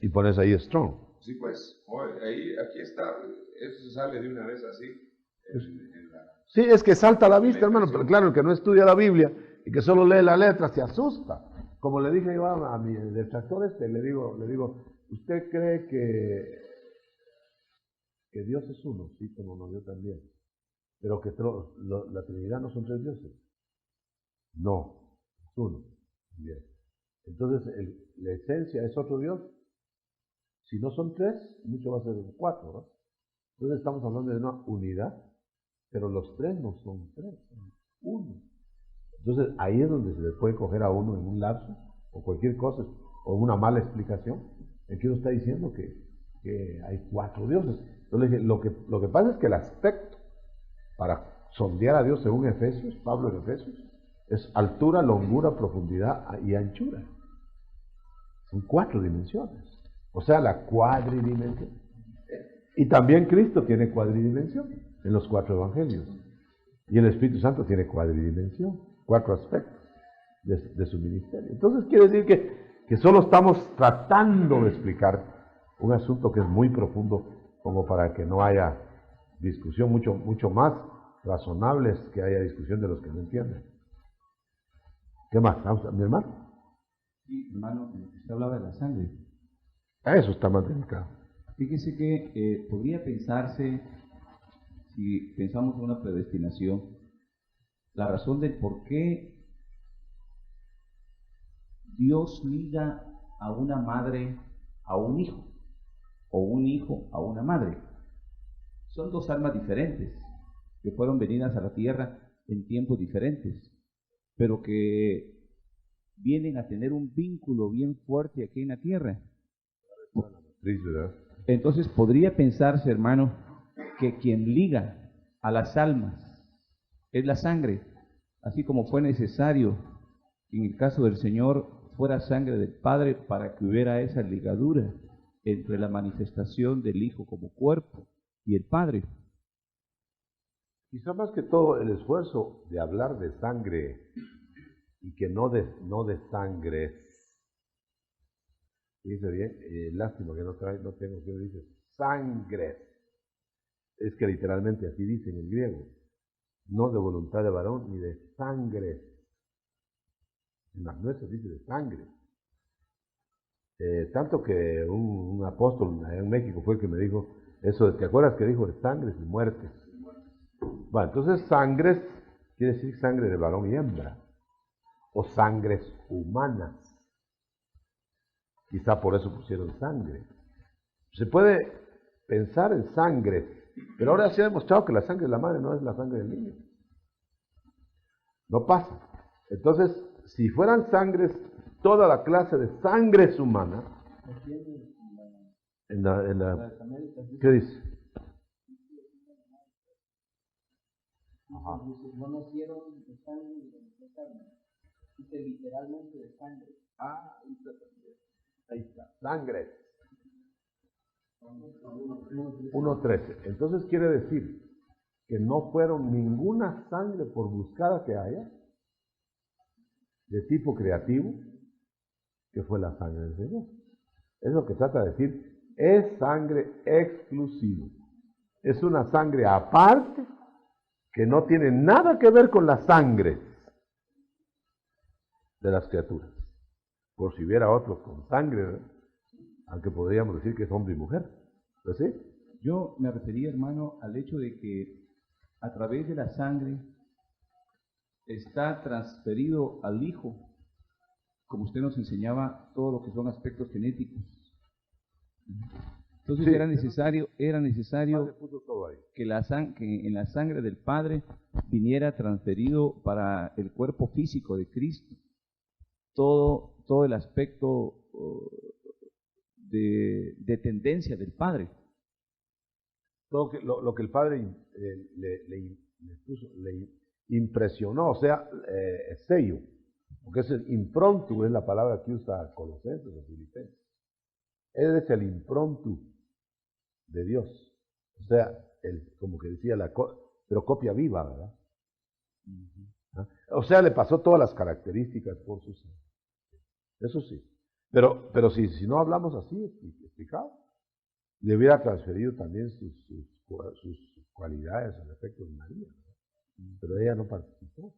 y pones ahí Strong. Sí, pues, aquí está, eso se sale de una vez así. Sí, es que salta a la vista, hermano, pero claro, el que no estudia la Biblia y que solo lee la letra se asusta. Como le dije yo a mi detractor le digo, ¿usted cree que Dios es uno? Sí, como no, yo también. Pero que la Trinidad no son 3 dioses. No, es uno. Bien. Entonces, la esencia es otro Dios. Si no son 3, mucho va a ser 4, ¿no? Entonces estamos hablando de una unidad, pero los 3 no son 3, son 1. Entonces ahí es donde se le puede coger a uno en un lapso, o cualquier cosa, o una mala explicación, en que uno está diciendo que hay 4 dioses. Entonces le dije, lo que pasa es que el aspecto para sondear a Dios según Efesios, Pablo en Efesios, es altura, longura, profundidad y anchura. Son 4 dimensiones. O sea, la cuadridimensión. Y también Cristo tiene cuadridimensión en los 4 evangelios. Y el Espíritu Santo tiene cuadridimensión, 4 aspectos de su ministerio. Entonces quiere decir que solo estamos tratando de explicar un asunto que es muy profundo, como para que no haya discusión, mucho más razonable es que haya discusión de los que no entienden. ¿Qué más? ¿Mi hermano? Sí, hermano, usted hablaba de la sangre. Eso está más delicado. Fíjese que podría pensarse, si pensamos en una predestinación, la razón del por qué Dios liga a una madre a un hijo, o un hijo a una madre. Son 2 almas diferentes, que fueron venidas a la tierra en tiempos diferentes, pero que vienen a tener un vínculo bien fuerte aquí en la tierra. Entonces podría pensarse, hermano, que quien liga a las almas es la sangre, así como fue necesario en el caso del Señor fuera sangre del Padre para que hubiera esa ligadura entre la manifestación del Hijo como cuerpo y el Padre. Quizá más que todo el esfuerzo de hablar de sangre y que no de sangre. Dice bien, lástima que no tengo que dice sangre. Es que literalmente así dice en el griego, no de voluntad de varón ni de sangre. En las nuestras dice de sangre. Tanto que un apóstol allá en México fue el que me dijo eso, ¿te acuerdas que dijo de sangres y muertes? Bueno, entonces sangres quiere decir sangre de varón y hembra, o sangres humanas. Quizá por eso pusieron sangre. Se puede pensar en sangres, pero ahora se ha demostrado que la sangre de la madre no es la sangre del niño. No pasa. Entonces, si fueran sangres, toda la clase de sangres humanas, ¿qué dice? Ajá. No nacieron de sangre ni de carne, dice literalmente de sangre. Ahí está, sangre. 1.13. Entonces quiere decir que no fueron ninguna sangre, por buscada que haya, de tipo creativo, que fue la sangre del Señor. Es lo que trata de decir, es sangre exclusiva. Es una sangre aparte, que no tiene nada que ver con la sangre de las criaturas. Por si hubiera otros con sangre, ¿verdad? Aunque podríamos decir que es hombre y mujer. ¿Pues sí? Yo me refería, hermano, al hecho de que a través de la sangre está transferido al Hijo, como usted nos enseñaba, todo lo que son aspectos genéticos. Entonces Sí. era necesario que en la sangre del Padre viniera transferido para el cuerpo físico de Cristo todo el aspecto de tendencia del Padre. Todo lo que el Padre le impresionó, o sea, sello, porque es el improntu, es la palabra que usa Colosenses o Filipenses. Él es el improntu de Dios, o sea, como que decía, pero copia viva, ¿verdad? ¿Ah? O sea, le pasó todas las características por su ser. Eso sí, pero si no hablamos así, explicado, le hubiera transferido también sus cualidades al efecto de María, ¿verdad? Pero ella no participó.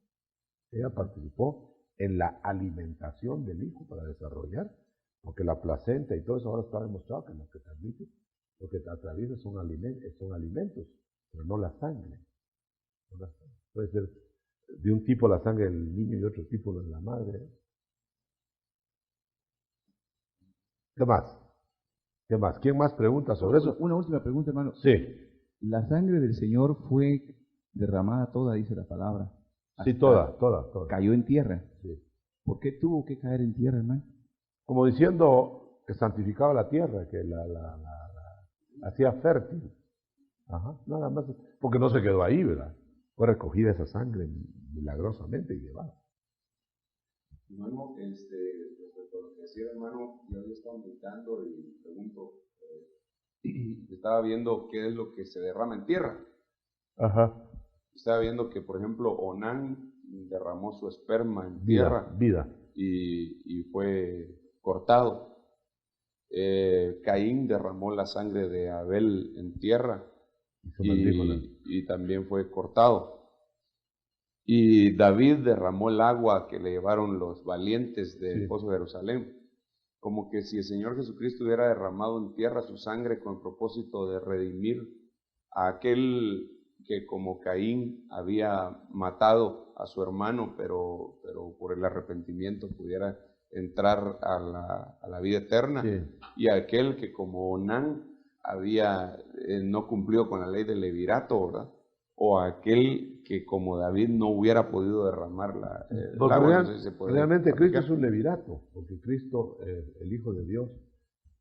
Ella participó en la alimentación del hijo para desarrollar, porque la placenta y todo eso ahora está demostrado que lo que transmite, lo que atraviesa son alimentos, pero no la sangre. No la sangre. Puede ser de un tipo la sangre del niño y otro tipo de la madre. ¿Qué más? ¿Qué más? ¿Quién más pregunta sobre eso? Una última pregunta, hermano. Sí. La sangre del Señor fue derramada toda, dice la palabra. Sí, toda. Cayó en tierra. Sí. ¿Por qué tuvo que caer en tierra, hermano? Como diciendo que santificaba la tierra, que la hacía fértil. Ajá, nada más. Porque no se quedó ahí, ¿verdad? Fue recogida esa sangre milagrosamente y llevada. Hermano, respecto a lo que decía el hermano, yo había estado meditando y pregunto, estaba viendo qué es lo que se derrama en tierra. Ajá. Estaba viendo que, por ejemplo, Onán derramó su esperma en Vida, tierra vida. y fue cortado. Caín derramó la sangre de Abel en tierra y también fue cortado. Y David derramó el agua que le llevaron los valientes del pozo de Jerusalén. Como que si el Señor Jesucristo hubiera derramado en tierra su sangre con el propósito de redimir a aquel que como Caín había matado a su hermano, pero por el arrepentimiento pudiera entrar a la vida eterna, y aquel que como Onán no cumplió con la ley del levirato, ¿verdad? O aquel que como David no hubiera podido derramar el agua. No sé si se puede realmente aplicar. Cristo es un levirato, porque Cristo, el Hijo de Dios,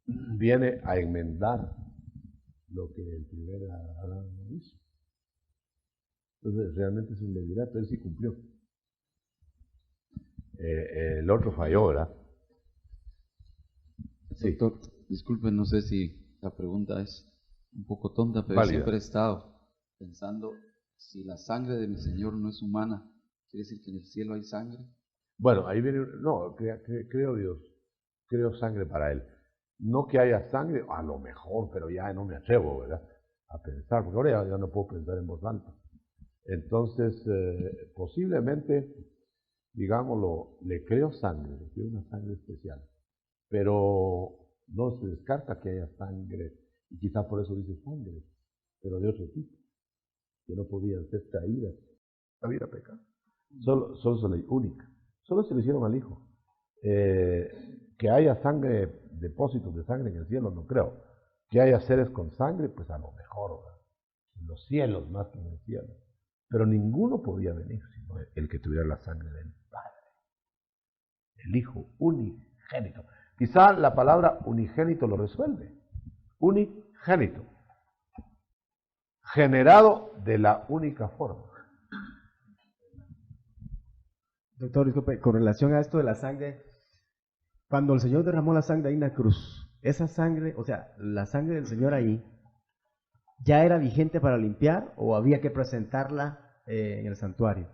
viene a enmendar lo que el primer Adán no hizo. Entonces realmente es un levirato, él sí cumplió. El otro falló, ¿verdad? Sí. Doctor, disculpe, no sé si la pregunta es un poco tonta, pero Válida. siempre he estado pensando, si la sangre de mi Señor no es humana, ¿quiere decir que en el cielo hay sangre? Bueno, ahí viene, no, creo Dios, creo sangre para él. No que haya sangre, a lo mejor, pero ya no me atrevo, ¿verdad?, a pensar, porque ahora ya no puedo pensar en voz alta. Entonces, posiblemente, digámoslo, le creo sangre, le creo una sangre especial, pero no se descarta que haya sangre, y quizá por eso dice sangre, pero de otro tipo, que no podían ser traídas. Había pecado. Solo se le única. Solo se le hicieron al Hijo. Que haya sangre, depósitos de sangre en el cielo, no creo. Que haya seres con sangre, pues a lo mejor, ¿verdad?, en los cielos más que en el cielo. Pero ninguno podía venir sino el que tuviera la sangre del Padre. El Hijo unigénito. Quizá la palabra unigénito lo resuelve. Unigénito. Generado de la única forma. Doctor, disculpe, con relación a esto de la sangre, cuando el Señor derramó la sangre ahí en la cruz, esa sangre, o sea, la sangre del Señor ahí, ¿ya era vigente para limpiar o había que presentarla en el santuario?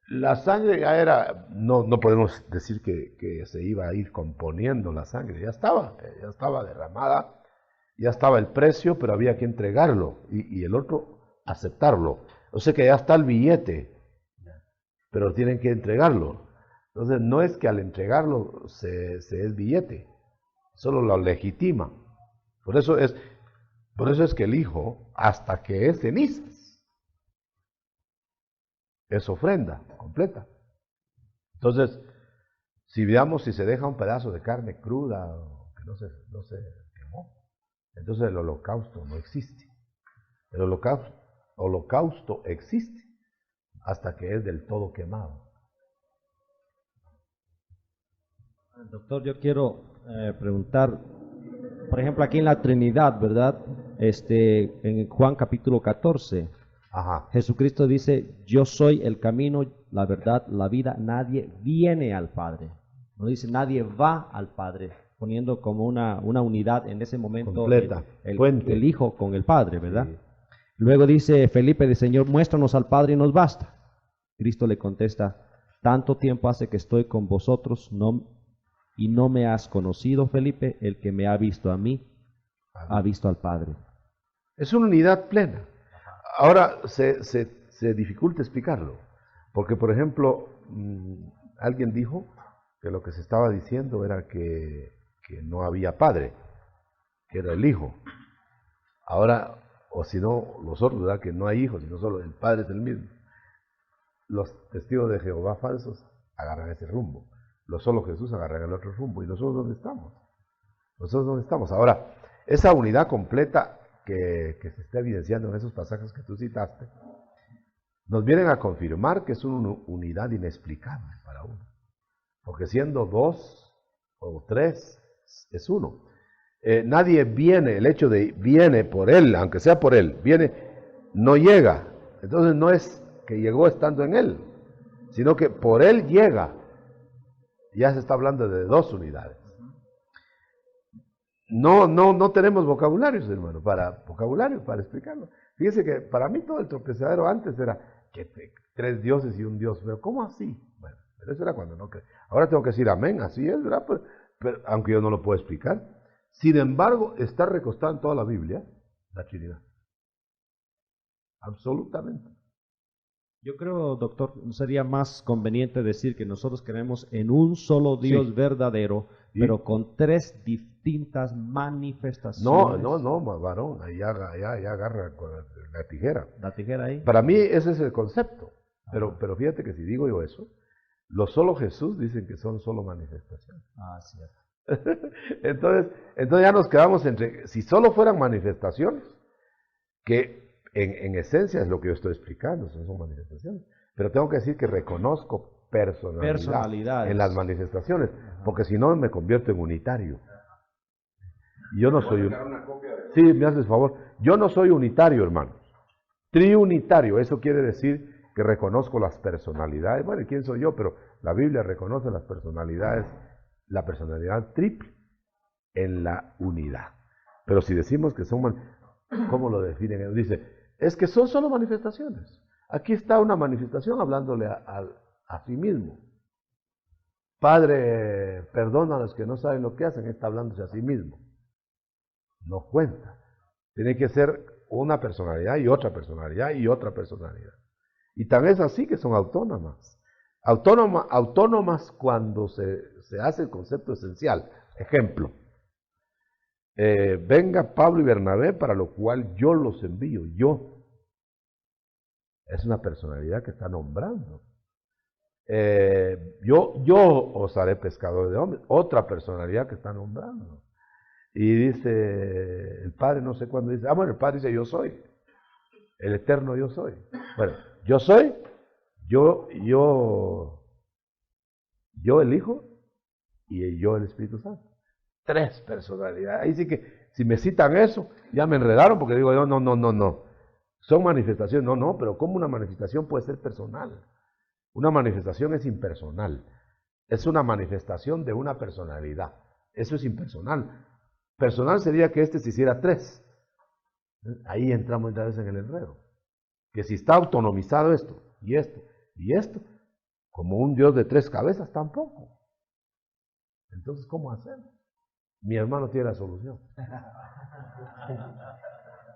La sangre ya era, no podemos decir que se iba a ir componiendo la sangre, ya estaba derramada, ya estaba el precio, pero había que entregarlo y el otro aceptarlo. O sea que ya está el billete, pero tienen que entregarlo. Entonces no es que al entregarlo se es billete, solo lo legitima. Por eso es que el Hijo, hasta que es cenizas, es ofrenda completa. Entonces, si se deja un pedazo de carne cruda o que no se quemó, entonces el holocausto no existe. El holocausto existe hasta que es del todo quemado. Doctor, yo quiero preguntar, por ejemplo, aquí en la Trinidad, ¿verdad? En Juan capítulo 14, Ajá. Jesucristo dice, yo soy el camino, la verdad, la vida, nadie viene al Padre. No dice nadie va al Padre, poniendo como una unidad en ese momento completa, el Hijo con el Padre, ¿verdad? Sí. Luego dice Felipe, Señor, muéstranos al Padre y nos basta. Cristo le contesta, tanto tiempo hace que estoy con vosotros y no me has conocido, Felipe, el que me ha visto a mí, ha visto al Padre. Es una unidad plena. Ahora se dificulta explicarlo, porque por ejemplo, alguien dijo que lo que se estaba diciendo era que no había Padre, que era el Hijo. Ahora, o si no, los otros, ¿verdad?, que no hay hijos, sino solo el Padre es el mismo. Los testigos de Jehová falsos agarran ese rumbo. Solo Jesús agarra el otro rumbo. ¿Y nosotros dónde estamos? ¿Nosotros dónde estamos? Ahora, esa unidad completa que se está evidenciando en esos pasajes que tú citaste, nos vienen a confirmar que es una unidad inexplicable para uno. Porque siendo dos o tres, es uno. Nadie viene, el hecho de viene por él, aunque sea por él, viene, no llega. Entonces no es que llegó estando en él, sino que por él llega. Ya se está hablando de dos unidades. No tenemos vocabularios, hermano, para explicarlo. Fíjese que para mí todo el tropezadero antes era que tres dioses y un Dios. Pero ¿cómo así? Bueno, pero eso era cuando no creía. Ahora tengo que decir amén, así es, ¿verdad? Pero, aunque yo no lo puedo explicar. Sin embargo, está recostada en toda la Biblia la Trinidad. Absolutamente. Yo creo, doctor, sería más conveniente decir que nosotros creemos en un solo Dios Sí. verdadero, Sí. pero con tres distintas manifestaciones. No, varón, ahí agarra con la tijera. La tijera ahí. Para mí ese es el concepto. Pero fíjate que si digo yo eso, los solo Jesús dicen que son solo manifestaciones. Ah, cierto. Entonces ya nos quedamos entre, si solo fueran manifestaciones, que en esencia es lo que yo estoy explicando, son manifestaciones. Pero tengo que decir que reconozco personalidad en las manifestaciones, porque si no me convierto en unitario. Yo no soy una copia de... Sí, me haces favor. Yo no soy unitario, hermanos. Triunitario, eso quiere decir que reconozco las personalidades. Bueno, ¿quién soy yo? Pero la Biblia reconoce las personalidades, la personalidad triple en la unidad. Pero si decimos que son, ¿cómo lo definen? Dice, es que son solo manifestaciones. Aquí está una manifestación hablándole a sí mismo. Padre, perdona a los que no saben lo que hacen, está hablándose a sí mismo. No cuenta. Tiene que ser una personalidad y otra personalidad y otra personalidad. Y tan es así que son autónomas. Autónomas cuando se hace el concepto esencial. Ejemplo, venga Pablo y Bernabé para lo cual yo los envío. Yo. Es una personalidad que está nombrando. Yo os haré pescadores de hombres. Otra personalidad que está nombrando. Y dice el Padre, no sé cuándo dice, bueno, el Padre dice yo soy. El eterno yo soy. Bueno, yo soy, yo el Hijo y yo el Espíritu Santo. Tres personalidades. Ahí sí que, si me citan eso, ya me enredaron porque digo yo, no. Son manifestaciones, no, pero ¿cómo una manifestación puede ser personal? Una manifestación es impersonal. Es una manifestación de una personalidad. Eso es impersonal. Personal sería que se hiciera tres. Ahí entramos otra vez en el enredo. Que si está autonomizado esto, y esto, como un Dios de tres cabezas, tampoco. Entonces, ¿cómo hacemos? Mi hermano tiene la solución.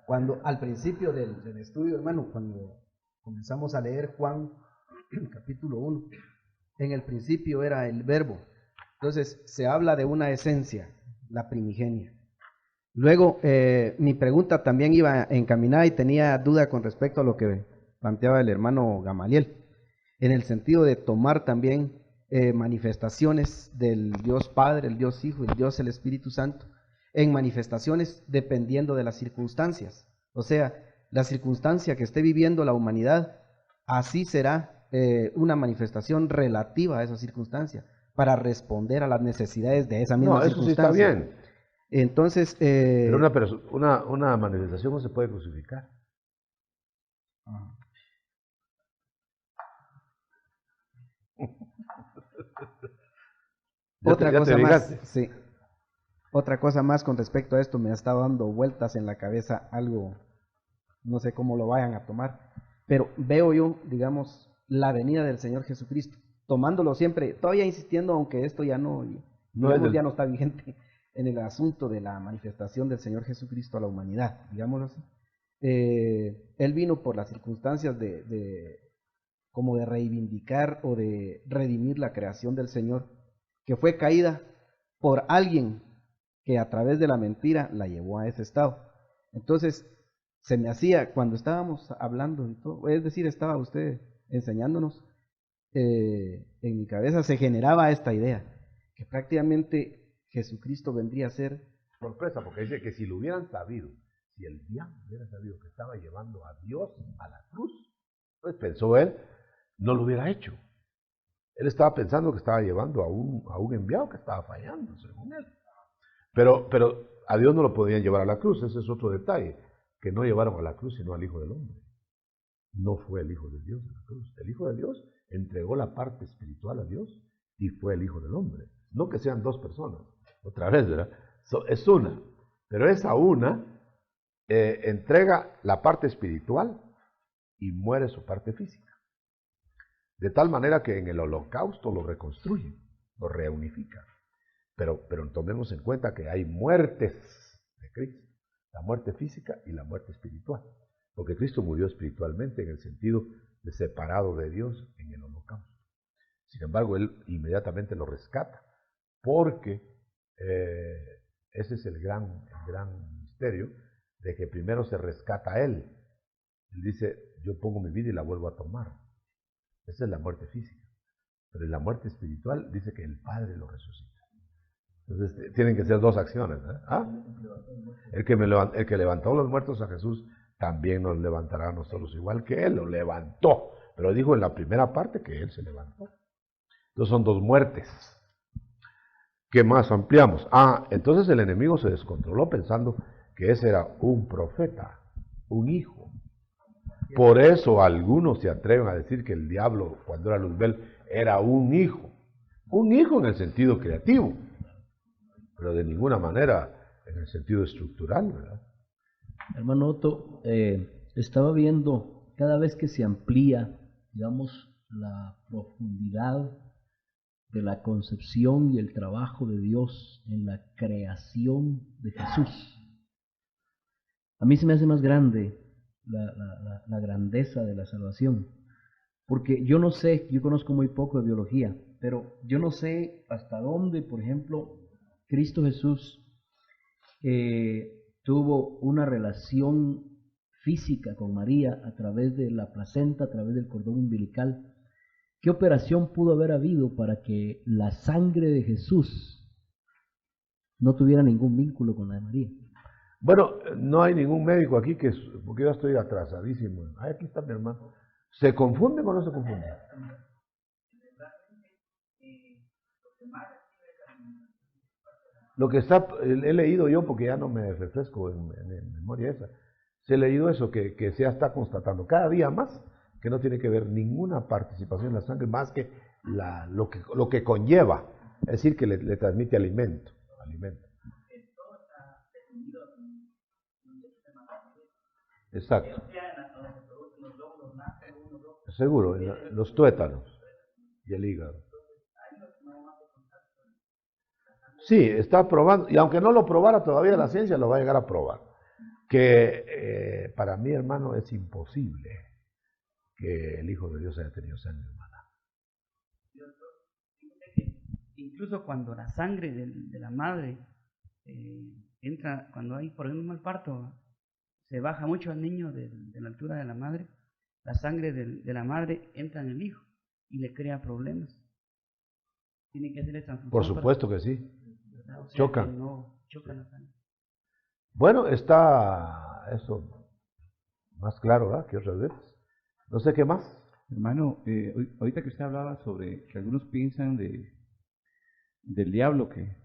Cuando al principio del estudio, hermano, cuando comenzamos a leer Juan capítulo 1, en el principio era el verbo. Entonces, se habla de una esencia, la primigenia. Luego, mi pregunta también iba encaminada y tenía duda con respecto a lo que planteaba el hermano Gamaliel, en el sentido de tomar también manifestaciones del Dios Padre, el Dios Hijo, el Dios el Espíritu Santo, en manifestaciones dependiendo de las circunstancias. O sea, la circunstancia que esté viviendo la humanidad, así será una manifestación relativa a esa circunstancia, para responder a las necesidades de esa misma circunstancia. No, eso sí está bien. Entonces, pero una manifestación no se puede crucificar. Otra cosa más con respecto a esto, me ha estado dando vueltas en la cabeza algo, no sé cómo lo vayan a tomar, pero veo yo, digamos, la venida del Señor Jesucristo, tomándolo siempre, todavía insistiendo, aunque esto ya ya no está vigente, en el asunto de la manifestación del Señor Jesucristo a la humanidad, digámoslo así. Él vino por las circunstancias como de reivindicar o de redimir la creación del Señor, que fue caída por alguien que a través de la mentira la llevó a ese estado. Entonces, se me hacía, cuando estábamos hablando, es decir, estaba usted enseñándonos, en mi cabeza se generaba esta idea, que prácticamente Jesucristo vendría a ser sorpresa, porque dice que si lo hubieran sabido, si el diablo hubiera sabido que estaba llevando a Dios a la cruz, pues pensó él, no lo hubiera hecho. Él estaba pensando que estaba llevando a un enviado que estaba fallando, según él. Pero a Dios no lo podían llevar a la cruz, ese es otro detalle, que no llevaron a la cruz sino al Hijo del Hombre. No fue el Hijo de Dios a la cruz. El Hijo de Dios entregó la parte espiritual a Dios y fue el Hijo del Hombre. No que sean dos personas, otra vez, ¿verdad? Es una, pero esa una entrega la parte espiritual y muere su parte física. De tal manera que en el holocausto lo reconstruye, lo reunifica. Pero tomemos en cuenta que hay muertes de Cristo, la muerte física y la muerte espiritual. Porque Cristo murió espiritualmente en el sentido de separado de Dios en el holocausto. Sin embargo, Él inmediatamente lo rescata, porque ese es el gran misterio, de que primero se rescata a Él. Él dice, yo pongo mi vida y la vuelvo a tomar. Esa es la muerte física. Pero en la muerte espiritual dice que el Padre lo resucita. Entonces tienen que ser dos acciones, ¿eh? ¿Ah? El que levantó a los muertos a Jesús también nos levantará a nosotros, igual que Él lo levantó. Pero dijo en la primera parte que Él se levantó. Entonces son dos muertes. ¿Qué más ampliamos? Entonces el enemigo se descontroló pensando que ese era un profeta, un hijo. Por eso algunos se atreven a decir que el diablo, cuando era Luzbel, era un hijo. Un hijo en el sentido creativo, pero de ninguna manera en el sentido estructural, ¿verdad? Hermano Otto, estaba viendo cada vez que se amplía, digamos, la profundidad de la concepción y el trabajo de Dios en la creación de Jesús. A mí se me hace más grande la grandeza de la salvación, porque yo no sé, yo conozco muy poco de biología, pero yo no sé hasta dónde, por ejemplo, Cristo Jesús tuvo una relación física con María a través de la placenta, a través del cordón umbilical. ¿Qué operación pudo haber habido para que la sangre de Jesús no tuviera ningún vínculo con la de María? Bueno, no hay ningún médico aquí porque yo estoy atrasadísimo. Aquí está mi hermano. ¿Se confunde o no se confunde? Lo que he leído yo, porque ya no me refresco en memoria esa, se ha leído eso, que se está constatando cada día más que no tiene que ver ninguna participación en la sangre más que lo que conlleva, es decir, que le transmite alimento. Exacto. Seguro, en los tuétanos y el hígado. Sí, está probando, y aunque no lo probara todavía la ciencia, lo va a llegar a probar. Que para mí, hermano, es imposible que el Hijo de Dios haya tenido sangre humana. Incluso cuando la sangre de la madre entra, cuando hay, por ejemplo, un mal parto, se baja mucho al niño de la altura de la madre, la sangre de la madre entra en el hijo y le crea problemas. Tiene que hacerle transfusión. Por supuesto que sí. O sea, chocan. que no chocan la sangre. Bueno, está eso más claro, ¿verdad? Que otras veces. No sé qué más. Hermano, ahorita que usted hablaba sobre que algunos piensan del diablo, que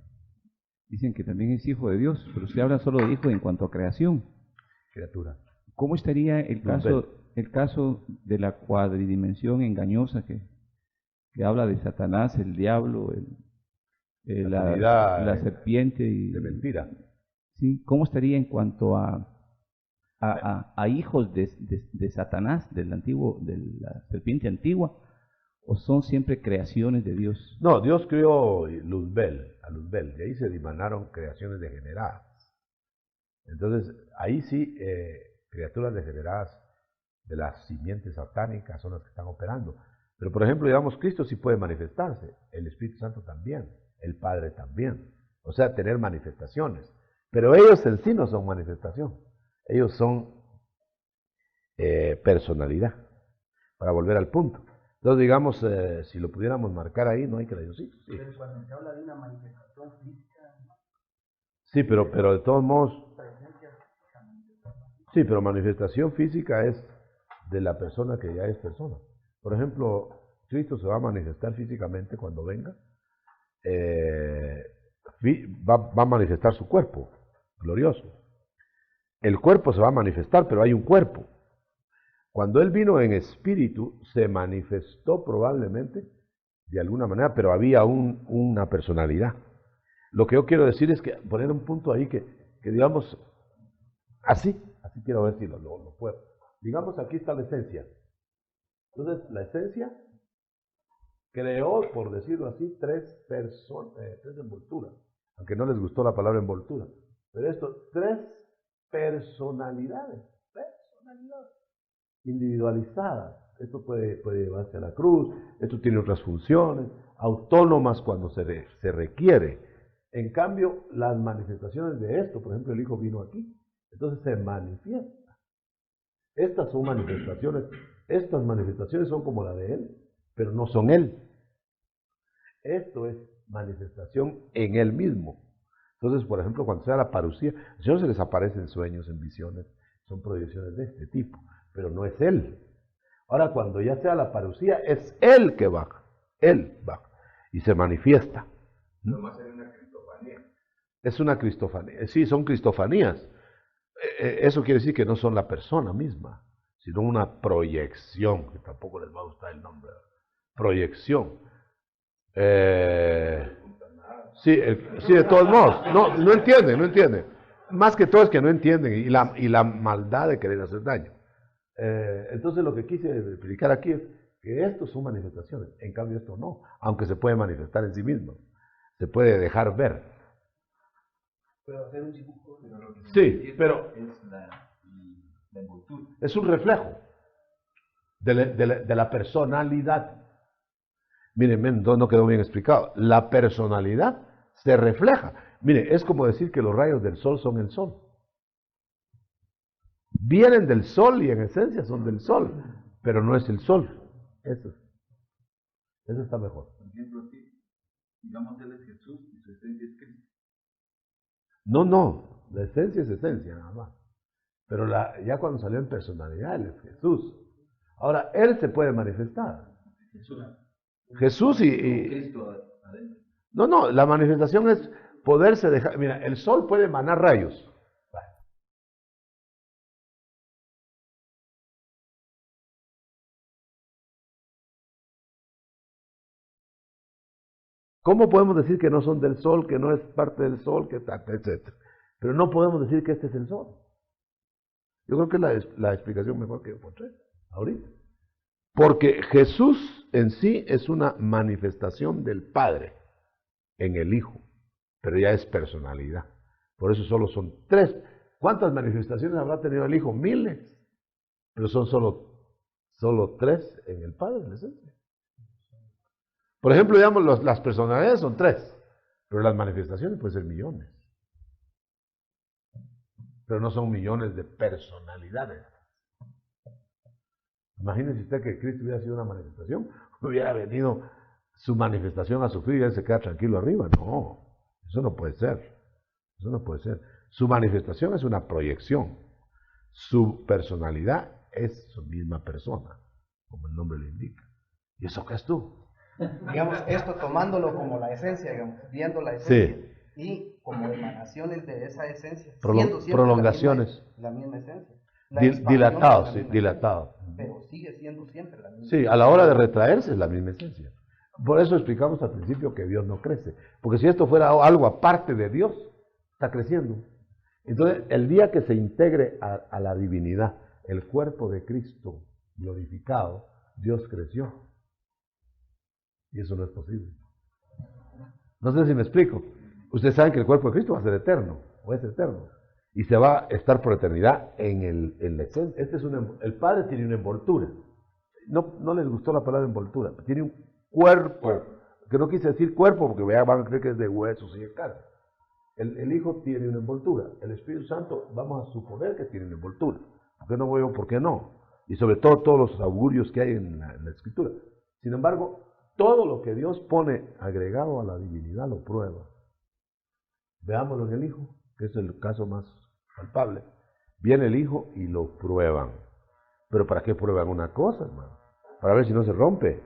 dicen que también es hijo de Dios, pero usted habla solo de hijo en cuanto a creación. Criatura. ¿Cómo estaría el caso de la cuadridimensión engañosa que habla de Satanás, el diablo, la serpiente y de mentira? Sí, ¿cómo estaría en cuanto a hijos de Satanás, de la serpiente antigua, o son siempre creaciones de Dios? No, Dios creó a Luzbel, de ahí se dimanaron creaciones degeneradas. Entonces, ahí sí, criaturas degeneradas de las simientes satánicas son las que están operando. Pero, por ejemplo, digamos, Cristo sí puede manifestarse, el Espíritu Santo también, el Padre también. O sea, tener manifestaciones. Pero ellos en sí no son manifestación, ellos son personalidad, para volver al punto. Entonces, digamos, si lo pudiéramos marcar ahí, no hay que decir sí. Pero cuando se habla de una manifestación física... Sí, pero de todos modos... Sí, pero manifestación física es de la persona que ya es persona. Por ejemplo, Cristo se va a manifestar físicamente cuando venga. Va a manifestar su cuerpo glorioso. El cuerpo se va a manifestar, pero hay un cuerpo. Cuando Él vino en espíritu, se manifestó probablemente de alguna manera, pero había una personalidad. Lo que yo quiero decir es que poner un punto ahí que digamos, así quiero ver si lo puedo. Digamos, aquí está la esencia. Entonces, la esencia creó, por decirlo así, tres envolturas, aunque no les gustó la palabra envoltura, pero esto, tres personalidades individualizadas. Esto puede llevarse a la cruz, esto tiene otras funciones, autónomas cuando se requiere. En cambio, las manifestaciones de esto, por ejemplo, el Hijo vino aquí, entonces se manifiesta. Estas son manifestaciones, estas manifestaciones son como la de Él, pero no son Él. Esto es manifestación en Él mismo. Entonces, por ejemplo, cuando sea la parucía, al Señor se les aparece en sueños, en visiones, son proyecciones de este tipo, pero no es Él. Ahora, cuando ya sea la parucía, es Él que baja, Él baja, y se manifiesta. Nomás es una cristofanía. Es una cristofanía, sí, son cristofanías. Eso quiere decir que no son la persona misma, sino una proyección, que tampoco les va a gustar el nombre. Proyección. Sí, de todos modos, no entienden. Más que todo es que no entienden y la maldad de querer hacer daño. Entonces lo que quise explicar aquí es que estos son manifestaciones, en cambio esto no, aunque se puede manifestar en sí mismo, se puede dejar ver. Puedo hacer un dibujo, pero lo que sí, pero es la envoltura. Es un reflejo de la personalidad. Miren, no quedó bien explicado. La personalidad se refleja. Mire, es como decir que los rayos del sol son el sol. Vienen del sol y en esencia son del sol, pero no es el sol. Eso está mejor. Por ejemplo, digamos, Él es Jesús y su esencia es Cristo. No, la esencia es esencia nada más. Pero ya cuando salió en personalidad, Él es Jesús. Ahora, Él se puede manifestar. Jesús y Cristo adentro. No, la manifestación es poderse dejar. Mira, el sol puede emanar rayos. ¿Cómo podemos decir que no son del sol, que no es parte del sol, que etcétera? Pero no podemos decir que este es el sol. Yo creo que es la explicación mejor que encontré ahorita. Porque Jesús en sí es una manifestación del Padre en el Hijo, pero ya es personalidad. Por eso solo son tres. ¿Cuántas manifestaciones habrá tenido el Hijo? Miles. Pero son solo tres en el Padre, en la esencia. Por ejemplo, digamos, las personalidades son tres, pero las manifestaciones pueden ser millones. Pero no son millones de personalidades. Imagínese usted que Cristo hubiera sido una manifestación, hubiera venido su manifestación a sufrir y él se queda tranquilo arriba. No, eso no puede ser. Eso no puede ser. Su manifestación es una proyección. Su personalidad es su misma persona, como el nombre lo indica. ¿Y eso qué es tú? Digamos, esto tomándolo como la esencia, digamos, viendo la esencia. Sí. Y como emanaciones de esa esencia. Prolongaciones. La misma esencia. Dilatado, sí, dilatado. Pero sigue siendo siempre la misma. Sí, a la hora de retraerse es la misma esencia. Por eso explicamos al principio que Dios no crece. Porque si esto fuera algo aparte de Dios, está creciendo. Entonces, el día que se integre a la divinidad, el cuerpo de Cristo glorificado, Dios creció. Y eso no es posible. No sé si me explico. Ustedes saben que el cuerpo de Cristo va a ser eterno, o es eterno. Y se va a estar por eternidad en la esencia. El Padre tiene una envoltura. No les gustó la palabra envoltura. Tiene un cuerpo. Que no quise decir cuerpo porque van a creer que es de huesos y de carne. El Hijo tiene una envoltura. El Espíritu Santo, vamos a suponer que tiene una envoltura. ¿Por qué no veo? ¿Por qué no? Y sobre todo todos los augurios que hay en la Escritura. Sin embargo, todo lo que Dios pone agregado a la divinidad lo prueba. Veámoslo en el Hijo, que es el caso más palpable. Viene el Hijo y lo prueban. ¿Pero para qué prueban una cosa, hermano? Para ver si no se rompe.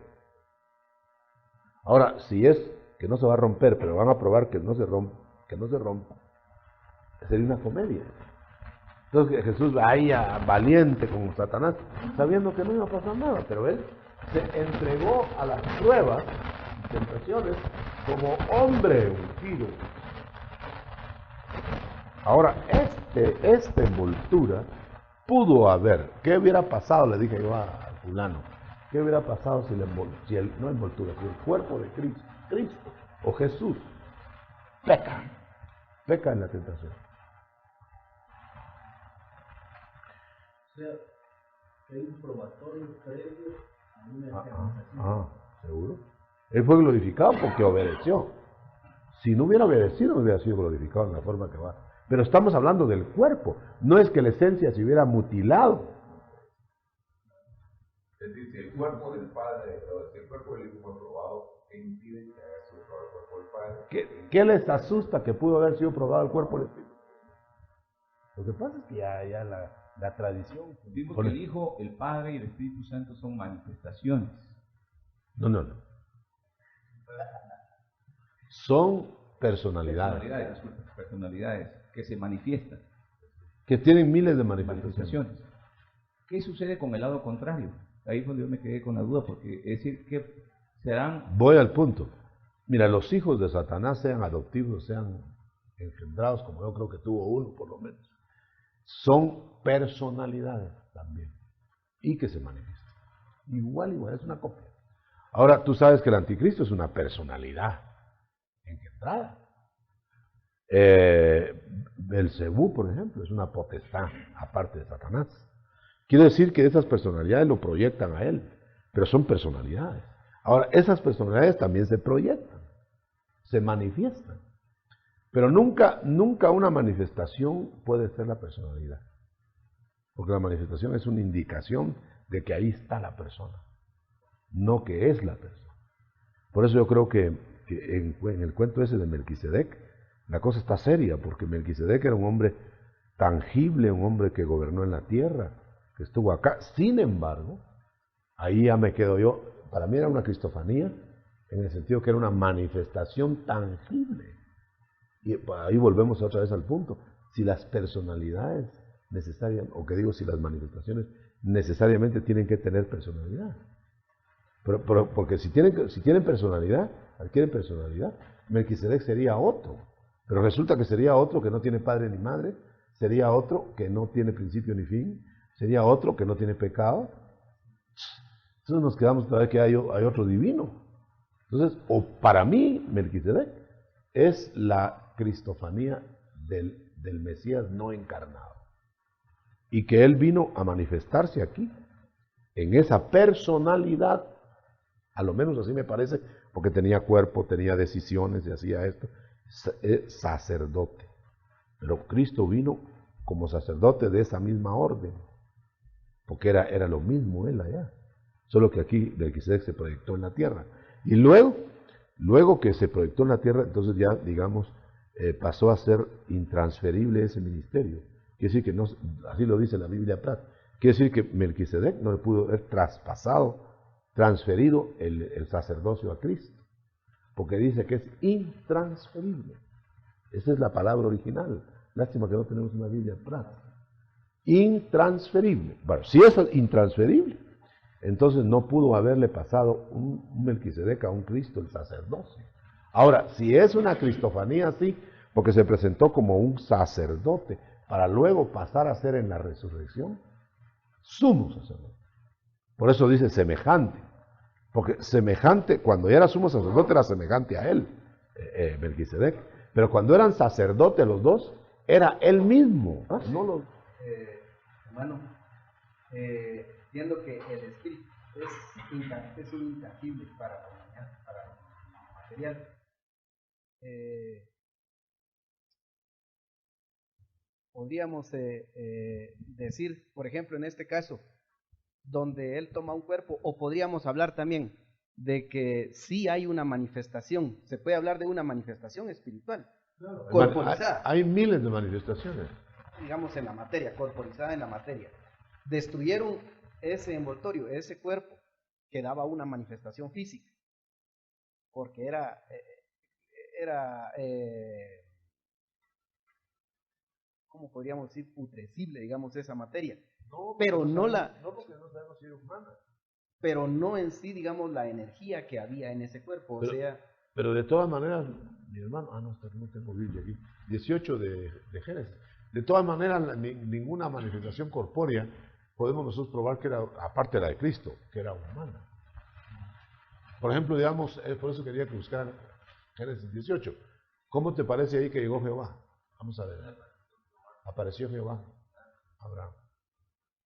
Ahora, si es que no se va a romper, pero van a probar que no se rompa, sería una comedia. Entonces Jesús vaya valiente con Satanás, sabiendo que no iba a pasar nada, pero él se entregó a las pruebas tentaciones como hombre ungido. Ahora, esta envoltura pudo haber. ¿Qué hubiera pasado? Le dije yo a fulano. ¿Qué hubiera pasado si el cuerpo de Cristo o Jesús peca en la tentación? O sea, hay un probatorio previo a una encarnación. ¿Seguro? Él fue glorificado porque obedeció. Si no hubiera obedecido, no hubiera sido glorificado en la forma que va. Pero estamos hablando del cuerpo. No es que la esencia se hubiera mutilado. Es decir, si el cuerpo del Padre o si el cuerpo del Hijo fue probado, ¿qué impide que haya sido probado el cuerpo del Padre? ¿Qué les asusta que pudo haber sido probado el cuerpo del Espíritu? Lo que pasa es que ya la tradición. Digo que el Hijo, el Padre y el Espíritu Santo son manifestaciones. No. Son personalidades. Personalidades que se manifiestan. Que tienen miles de manifestaciones. ¿Qué sucede con el lado contrario? Ahí fue donde yo me quedé con la duda, porque es decir, que serán... Voy al punto. Mira, los hijos de Satanás, sean adoptivos, sean engendrados, como yo creo que tuvo uno por lo menos, son personalidades también, y que se manifiestan. Igual, es una copia. Ahora, tú sabes que el anticristo es una personalidad engendrada. Belcebú, por ejemplo, es una potestad aparte de Satanás. Quiere decir que esas personalidades lo proyectan a él, pero son personalidades. Ahora, esas personalidades también se proyectan, se manifiestan. Pero nunca una manifestación puede ser la personalidad. Porque la manifestación es una indicación de que ahí está la persona, no que es la persona. Por eso yo creo que en el cuento ese de Melquisedec, la cosa está seria, porque Melquisedec era un hombre tangible, un hombre que gobernó en la tierra, que estuvo acá. Sin embargo, ahí ya me quedo yo, para mí era una cristofanía, en el sentido que era una manifestación tangible. Y ahí volvemos otra vez al punto. Si las personalidades necesarias, o que digo, si las manifestaciones necesariamente tienen que tener personalidad. Pero porque si tienen personalidad, adquieren personalidad, Melquisedec sería otro. Pero resulta que sería otro que no tiene padre ni madre, sería otro que no tiene principio ni fin, sería otro que no tiene pecado. Entonces nos quedamos todavía que hay otro divino. Entonces, o para mí, Melquisedec es la cristofanía del Mesías no encarnado. Y que él vino a manifestarse aquí, en esa personalidad, a lo menos así me parece, porque tenía cuerpo, tenía decisiones y hacía esto, sacerdote. Pero Cristo vino como sacerdote de esa misma orden, porque era lo mismo él allá, solo que aquí Melquisedec se proyectó en la tierra. Y luego que se proyectó en la tierra, entonces ya, digamos, pasó a ser intransferible ese ministerio. Quiere decir que no, así lo dice la Biblia Prat, quiere decir que Melquisedec no le pudo haber transferido el sacerdocio a Cristo, porque dice que es intransferible. Esa es la palabra original. Lástima que no tenemos una Biblia Prat. Intransferible. Bueno, si eso es intransferible, entonces no pudo haberle pasado un Melquisedec a un Cristo el sacerdocio. Ahora, si es una cristofanía así, porque se presentó como un sacerdote, para luego pasar a ser en la resurrección sumo sacerdote. Por eso dice semejante, porque semejante, cuando ya era sumo sacerdote era semejante a él, Melquisedec, pero cuando eran sacerdotes los dos, era él mismo. No lo... Hermano, entiendo que el espíritu es un intangible para lo material. Podríamos decir, por ejemplo, en este caso, donde él toma un cuerpo, o podríamos hablar también de que sí hay una manifestación, se puede hablar de una manifestación espiritual, corporizada. Hay miles de manifestaciones. Digamos en la materia, corporizada en la materia. Destruyeron ese envoltorio, ese cuerpo, que daba una manifestación física, porque era ¿cómo podríamos decir? Putrecible, digamos, esa materia. No, pero no porque no sabemos si es humana. pero no en sí, digamos, la energía que había en ese cuerpo. Pero de todas maneras, mi hermano, no tengo Biblia aquí, 18 de Génesis. De todas maneras, ninguna manifestación corpórea podemos nosotros probar que era, aparte de la de Cristo, que era humana. Por ejemplo, digamos, por eso quería que buscaran Génesis 18. ¿Cómo te parece ahí que llegó Jehová? Vamos a ver. Apareció Jehová a Abraham,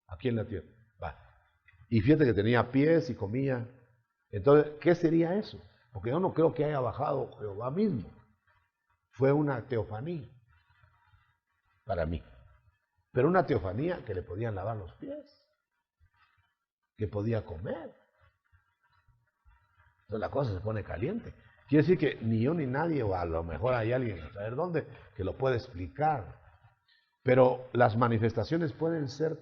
aquí en la tierra. Va. Y fíjate que tenía pies y comía. Entonces, ¿qué sería eso? Porque yo no creo que haya bajado Jehová mismo. Fue una teofanía para mí. Pero una teofanía que le podían lavar los pies, que podía comer. Entonces la cosa se pone caliente. Quiere decir que ni yo ni nadie, o a lo mejor hay alguien, a saber dónde, que lo puede explicar. Pero las manifestaciones pueden ser,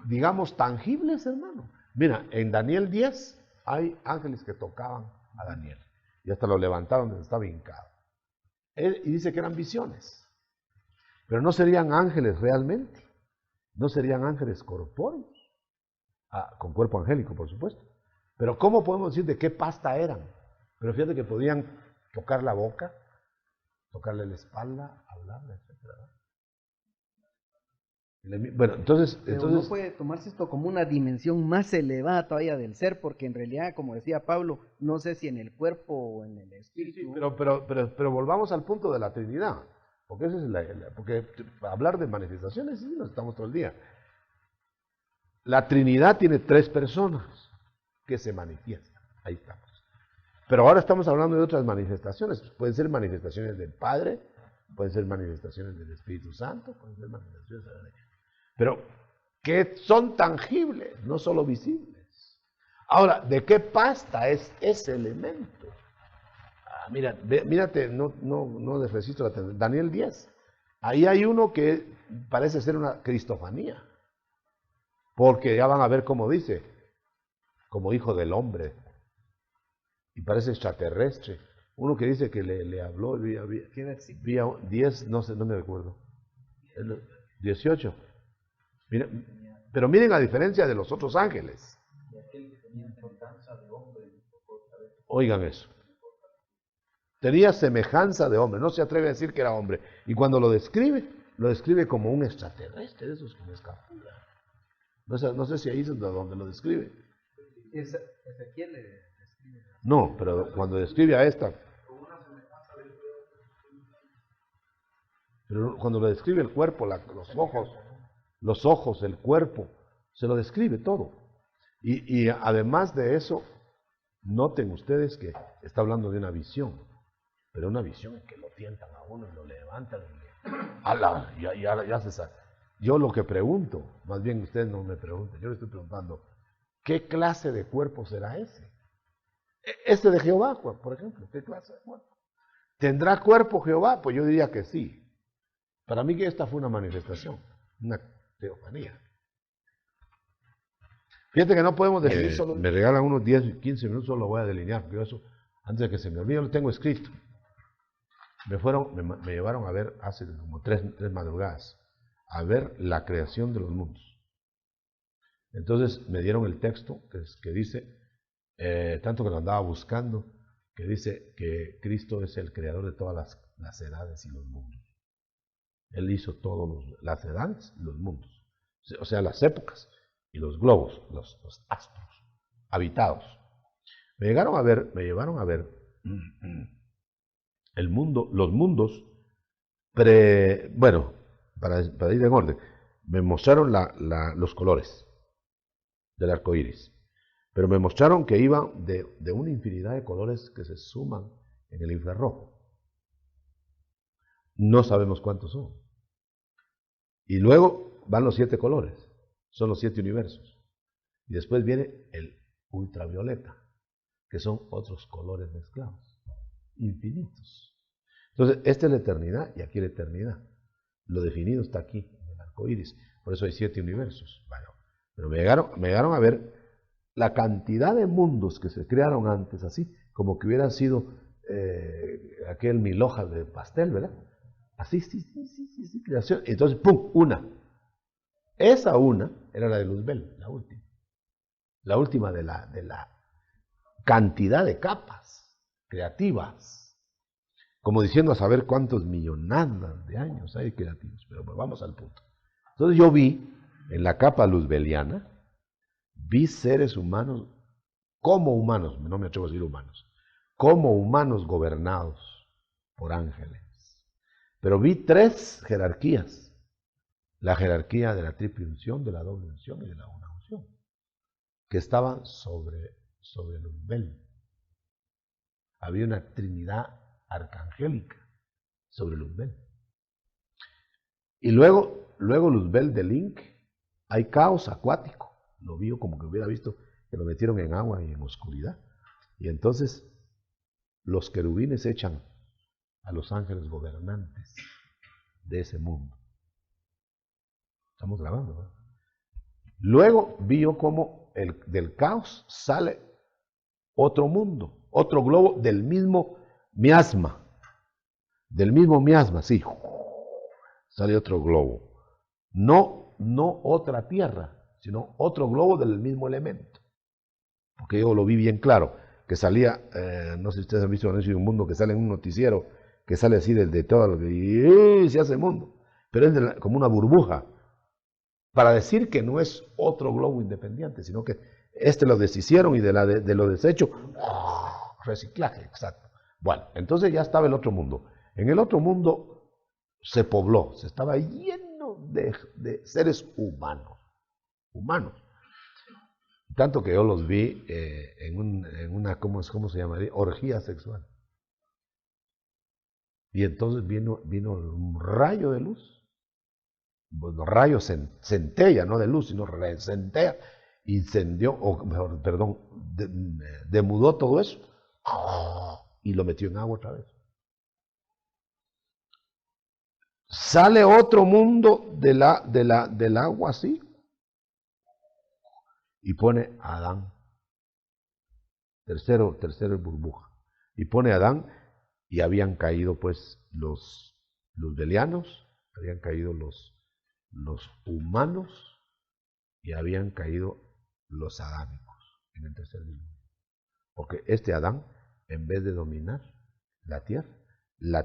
digamos, tangibles, hermano. Mira, en Daniel 10 hay ángeles que tocaban a Daniel. Y hasta lo levantaron donde estaba hincado. Y dice que eran visiones. Pero no serían ángeles realmente. No serían ángeles corpóreos. Con cuerpo angélico, por supuesto. Pero ¿cómo podemos decir de qué pasta eran? Pero fíjate que podían tocar la boca, tocarle la espalda, hablarle, etc. Bueno, entonces no puede tomarse esto como una dimensión más elevada todavía del ser, porque en realidad, como decía Pablo, no sé si en el cuerpo o en el espíritu. Sí, pero volvamos al punto de la Trinidad, porque ese es porque hablar de manifestaciones, sí, nos estamos todo el día. La Trinidad tiene 3 personas que se manifiestan, ahí estamos. Pero ahora estamos hablando de otras manifestaciones, pueden ser manifestaciones del Padre, pueden ser manifestaciones del Espíritu Santo, pueden ser manifestaciones de la Iglesia. Pero que son tangibles, no solo visibles. Ahora, ¿de qué pasta es ese elemento? Mírate, no resisto la atención. Daniel 10. Ahí hay uno que parece ser una cristofanía. Porque ya van a ver cómo dice, como hijo del hombre. Y parece extraterrestre. Uno que dice que le habló, vía 10, no sé, no me recuerdo. 18. Mira, pero miren la diferencia de los otros ángeles. Oigan eso. Tenía semejanza de hombre, no se atreve a decir que era hombre. Y cuando lo describe como un extraterrestre, de esos que me escapulan. No sé si ahí es donde lo describe. Ezequiel le describe. No, pero cuando describe a esta. Pero cuando lo describe el cuerpo, los ojos, el cuerpo, se lo describe todo. Y además de eso, noten ustedes que está hablando de una visión, pero una visión que lo tientan a uno y lo levantan y ya se sabe. Yo lo que pregunto, más bien ustedes no me pregunten, yo le estoy preguntando, ¿qué clase de cuerpo será ese? Este de Jehová, por ejemplo, ¿qué clase de cuerpo? ¿Tendrá cuerpo Jehová? Pues yo diría que sí. Para mí que esta fue una manifestación, una teofanía. Fíjate que no podemos definir solo... Me regalan unos 10, 15 minutos, solo lo voy a delinear, porque eso, antes de que se me olvide, yo lo tengo escrito. Me llevaron a ver hace como 3 madrugadas, a ver la creación de los mundos. Entonces me dieron el texto que dice, tanto que lo andaba buscando, que dice que Cristo es el creador de todas las edades y los mundos. Él hizo todas las edades y los mundos, o sea, las épocas y los globos, los astros habitados. Me llevaron a ver el mundo, los mundos, bueno, para ir en orden, me mostraron los colores del arco iris, pero me mostraron que iba de una infinidad de colores que se suman en el infrarrojo. No sabemos cuántos son. Y luego van los 7 colores, son los 7 universos. Y después viene el ultravioleta, que son otros colores mezclados, infinitos. Entonces, esta es la eternidad y aquí la eternidad. Lo definido está aquí, en el arco iris. Por eso hay 7 universos. Bueno, pero me llegaron a ver la cantidad de mundos que se crearon antes, así, como que hubiera sido aquel 1000 hojas de pastel, ¿verdad? Así, sí, creación. Entonces, ¡pum! Una. Esa una era la de Luzbel, la última. la última de la cantidad de capas creativas, como diciendo a saber cuántos millonadas de años hay creativos, pero vamos al punto. Entonces yo vi en la capa luzbeliana, vi seres humanos como humanos, no me atrevo a decir humanos, como humanos gobernados por ángeles. Pero vi 3 jerarquías, la jerarquía de la triple unción, de la doble unción y de la una unción, que estaban sobre Luzbel. Había una trinidad arcangélica sobre Luzbel. Y luego Luzbel del Inc, hay caos acuático. Lo vio como que hubiera visto que lo metieron en agua y en oscuridad. Y entonces los querubines echan a los ángeles gobernantes de ese mundo. Estamos grabando, ¿no? Luego vi yo cómo del caos sale otro mundo, otro globo del mismo miasma, sí, sale otro globo. No otra tierra, sino otro globo del mismo elemento. Porque yo lo vi bien claro, que salía, no sé si ustedes han visto un mundo que sale en un noticiero, que sale así de todo lo que y se hace mundo, pero es como una burbuja, para decir que no es otro globo independiente, sino que lo deshicieron y de lo deshecho, reciclaje, exacto. Bueno, entonces ya estaba el otro mundo. En el otro mundo se pobló, se estaba lleno de seres humanos. Tanto que yo los vi en una, ¿cómo se llamaría? Orgía sexual. Y entonces vino un rayo de luz. Bueno, rayo centella, no de luz, sino centella. Incendió, perdón, demudó todo eso. Y lo metió en agua otra vez. Sale otro mundo del agua así. Y pone a Adán. Tercero burbuja. Y pone a Adán, y habían caído pues los luzbelianos, habían caído los humanos, y habían caído los adámicos en el tercer diluvio. Porque este Adán, en vez de dominar la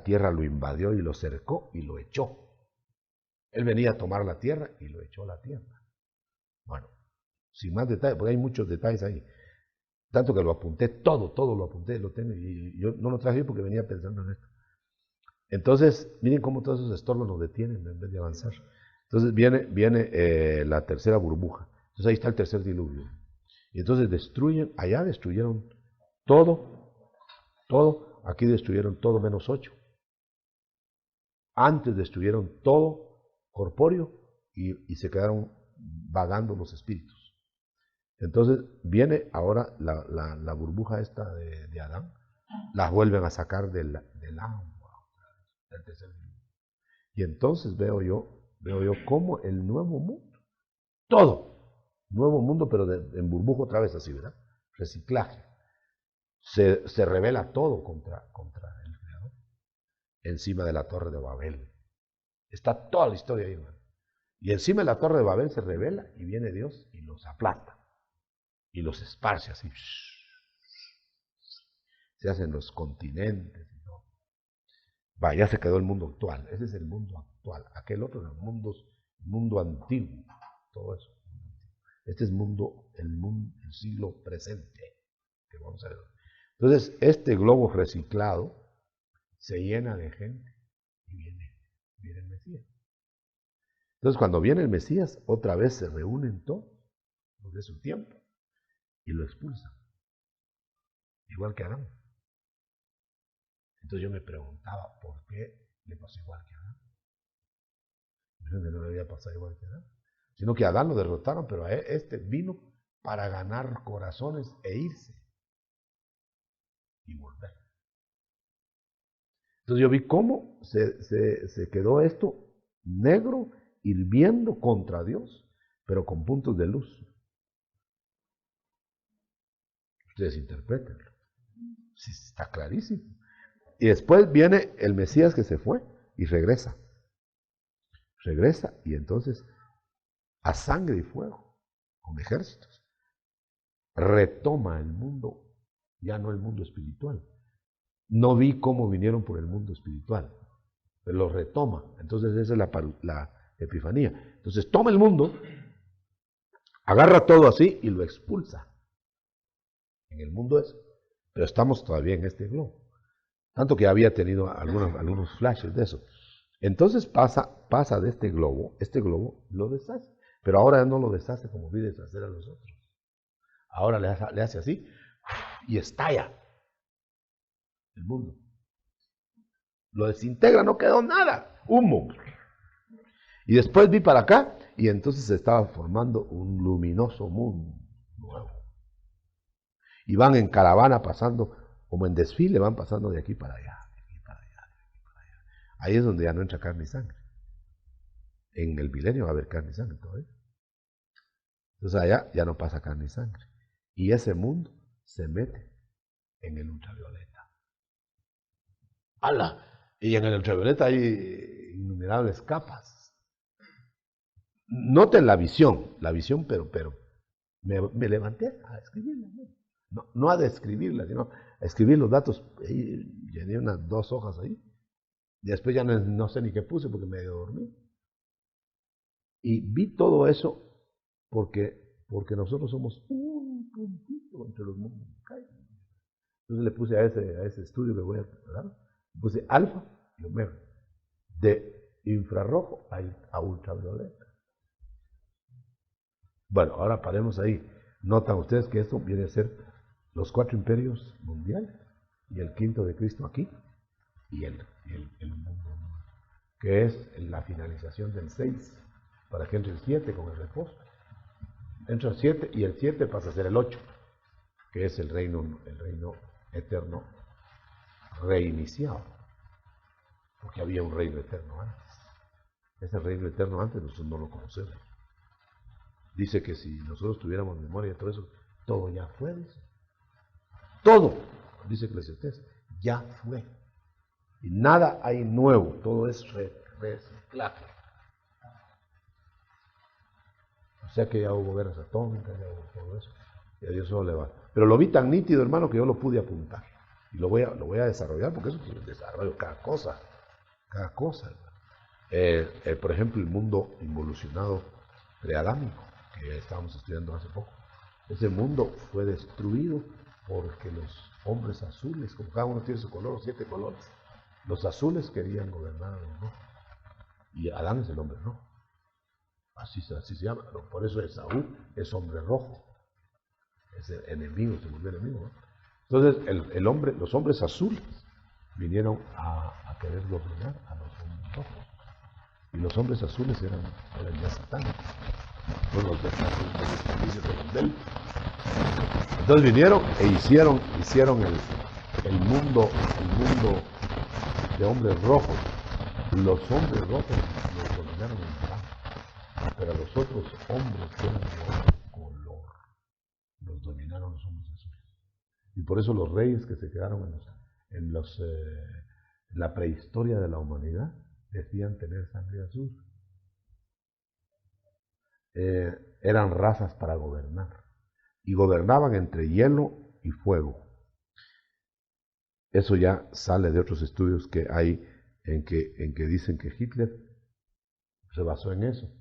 tierra lo invadió y lo cercó y lo echó. Él venía a tomar la tierra y lo echó a la tierra. Bueno, sin más detalles, porque hay muchos detalles ahí. Tanto que lo apunté, todo lo apunté, lo tengo, y yo no lo traje porque venía pensando en esto. Entonces, miren cómo todos esos estorbos nos detienen en vez de avanzar. Entonces viene la tercera burbuja. Entonces ahí está el tercer diluvio. Y entonces allá destruyeron todo, aquí destruyeron todo menos 8. Antes destruyeron todo corpóreo y se quedaron vagando los espíritus. Entonces viene ahora la burbuja esta de Adán, las vuelven a sacar del agua, del tercer diluvio. Y entonces veo yo cómo el nuevo mundo, todo, nuevo mundo, pero en burbuja otra vez así, ¿verdad? Reciclaje. Se revela todo contra el Creador, encima de la Torre de Babel. Está toda la historia ahí, hermano. Y encima de la Torre de Babel se revela y viene Dios y los aplasta. Y los esparce así. Se hacen los continentes. ¿No? Ya se quedó el mundo actual. Ese es el mundo actual. Aquel otro es el mundo antiguo. Todo eso. Este es el siglo presente. Que vamos a ver. Entonces, este globo reciclado se llena de gente y viene el Mesías. Entonces, cuando viene el Mesías, otra vez se reúnen todos los de su tiempo y lo expulsan, igual que Adán. Entonces yo me preguntaba, ¿por qué le pasó igual que Adán? No le había pasado igual que Adán, sino que a Adán lo derrotaron, pero a este vino para ganar corazones e irse y volver. Entonces yo vi cómo se quedó esto negro, hirviendo contra Dios, pero con puntos de luz. Ustedes interpretenlo. Sí, está clarísimo. Y después viene el Mesías que se fue y regresa. Regresa y entonces a sangre y fuego, con ejércitos. retoma el mundo, ya no el mundo espiritual. No vi cómo vinieron por el mundo espiritual, pero lo retoma. Entonces esa es la epifanía. Entonces toma el mundo, agarra todo así y lo expulsa. En el mundo es, pero estamos todavía en este globo. Tanto que había tenido algunos flashes de eso. Entonces pasa de este globo lo deshace. Pero ahora no lo deshace como vi deshacer a los otros. Ahora le hace así y estalla el mundo. Lo desintegra, no quedó nada, humo. Y después vi para acá y entonces se estaba formando un luminoso mundo nuevo. Y van en caravana pasando, como en desfile, van pasando de aquí para allá, de aquí para allá, de aquí para allá. Ahí es donde ya no entra carne y sangre. En el milenio va a haber carne y sangre todavía. Entonces allá ya no pasa carne y sangre. Y ese mundo se mete en el ultravioleta. ¡Hala! Y en el ultravioleta hay innumerables capas. Noten la visión, pero me levanté a escribirla. No a describirla, sino a escribir los datos. Llené unas 2 hojas ahí. Después ya no sé ni qué puse porque me dormí. Y vi todo eso porque nosotros somos un puntito entre los mundos. Entonces le puse a ese estudio que voy a dar, le puse alfa y omega, de infrarrojo a ultravioleta. Bueno, ahora paremos ahí. Notan ustedes que esto viene a ser los 4 imperios mundiales y el 5.º de Cristo aquí y el mundo, que es la finalización del 6, para que entre el 7 con el reposo. Entra el 7 y el 7 pasa a ser el 8, que es el reino eterno reiniciado, porque había un reino eterno antes. Ese reino eterno antes nosotros no lo conocemos. Dice que si nosotros tuviéramos memoria de todo eso, todo ya fue, dice. Todo, dice Eclesiastés, ya fue. Y nada hay nuevo, todo es reciclaje. O sea que ya hubo guerras atómicas, ya hubo todo eso. Y a Dios solo le va. Pero lo vi tan nítido, hermano, que yo lo pude apuntar. Y lo voy a desarrollar, porque eso tiene desarrollo cada cosa. Cada cosa, hermano. Por ejemplo, el mundo involucionado preadámico, que ya estábamos estudiando hace poco. Ese mundo fue destruido porque los hombres azules, como cada uno tiene su color, 7 colores, los azules querían gobernar a los rojos. Y Adán es el hombre rojo. Así se llama. Por eso Esaú es hombre rojo. Es el enemigo, se volvió enemigo, ¿no? Entonces los hombres azules vinieron a querer gobernar a los hombres rojos. Y los hombres azules eran ya satánicos. Los de Rondel. Entonces vinieron e hicieron el mundo de hombres rojos. Los hombres rojos los dominaron en paz, pero los otros hombres que eran de otro color los dominaron los hombres azules. Y por eso los reyes que se quedaron en la prehistoria de la humanidad decían tener sangre azul. Eran razas para gobernar. Y gobernaban entre hielo y fuego. Eso ya sale de otros estudios que hay en que dicen que Hitler se basó en eso.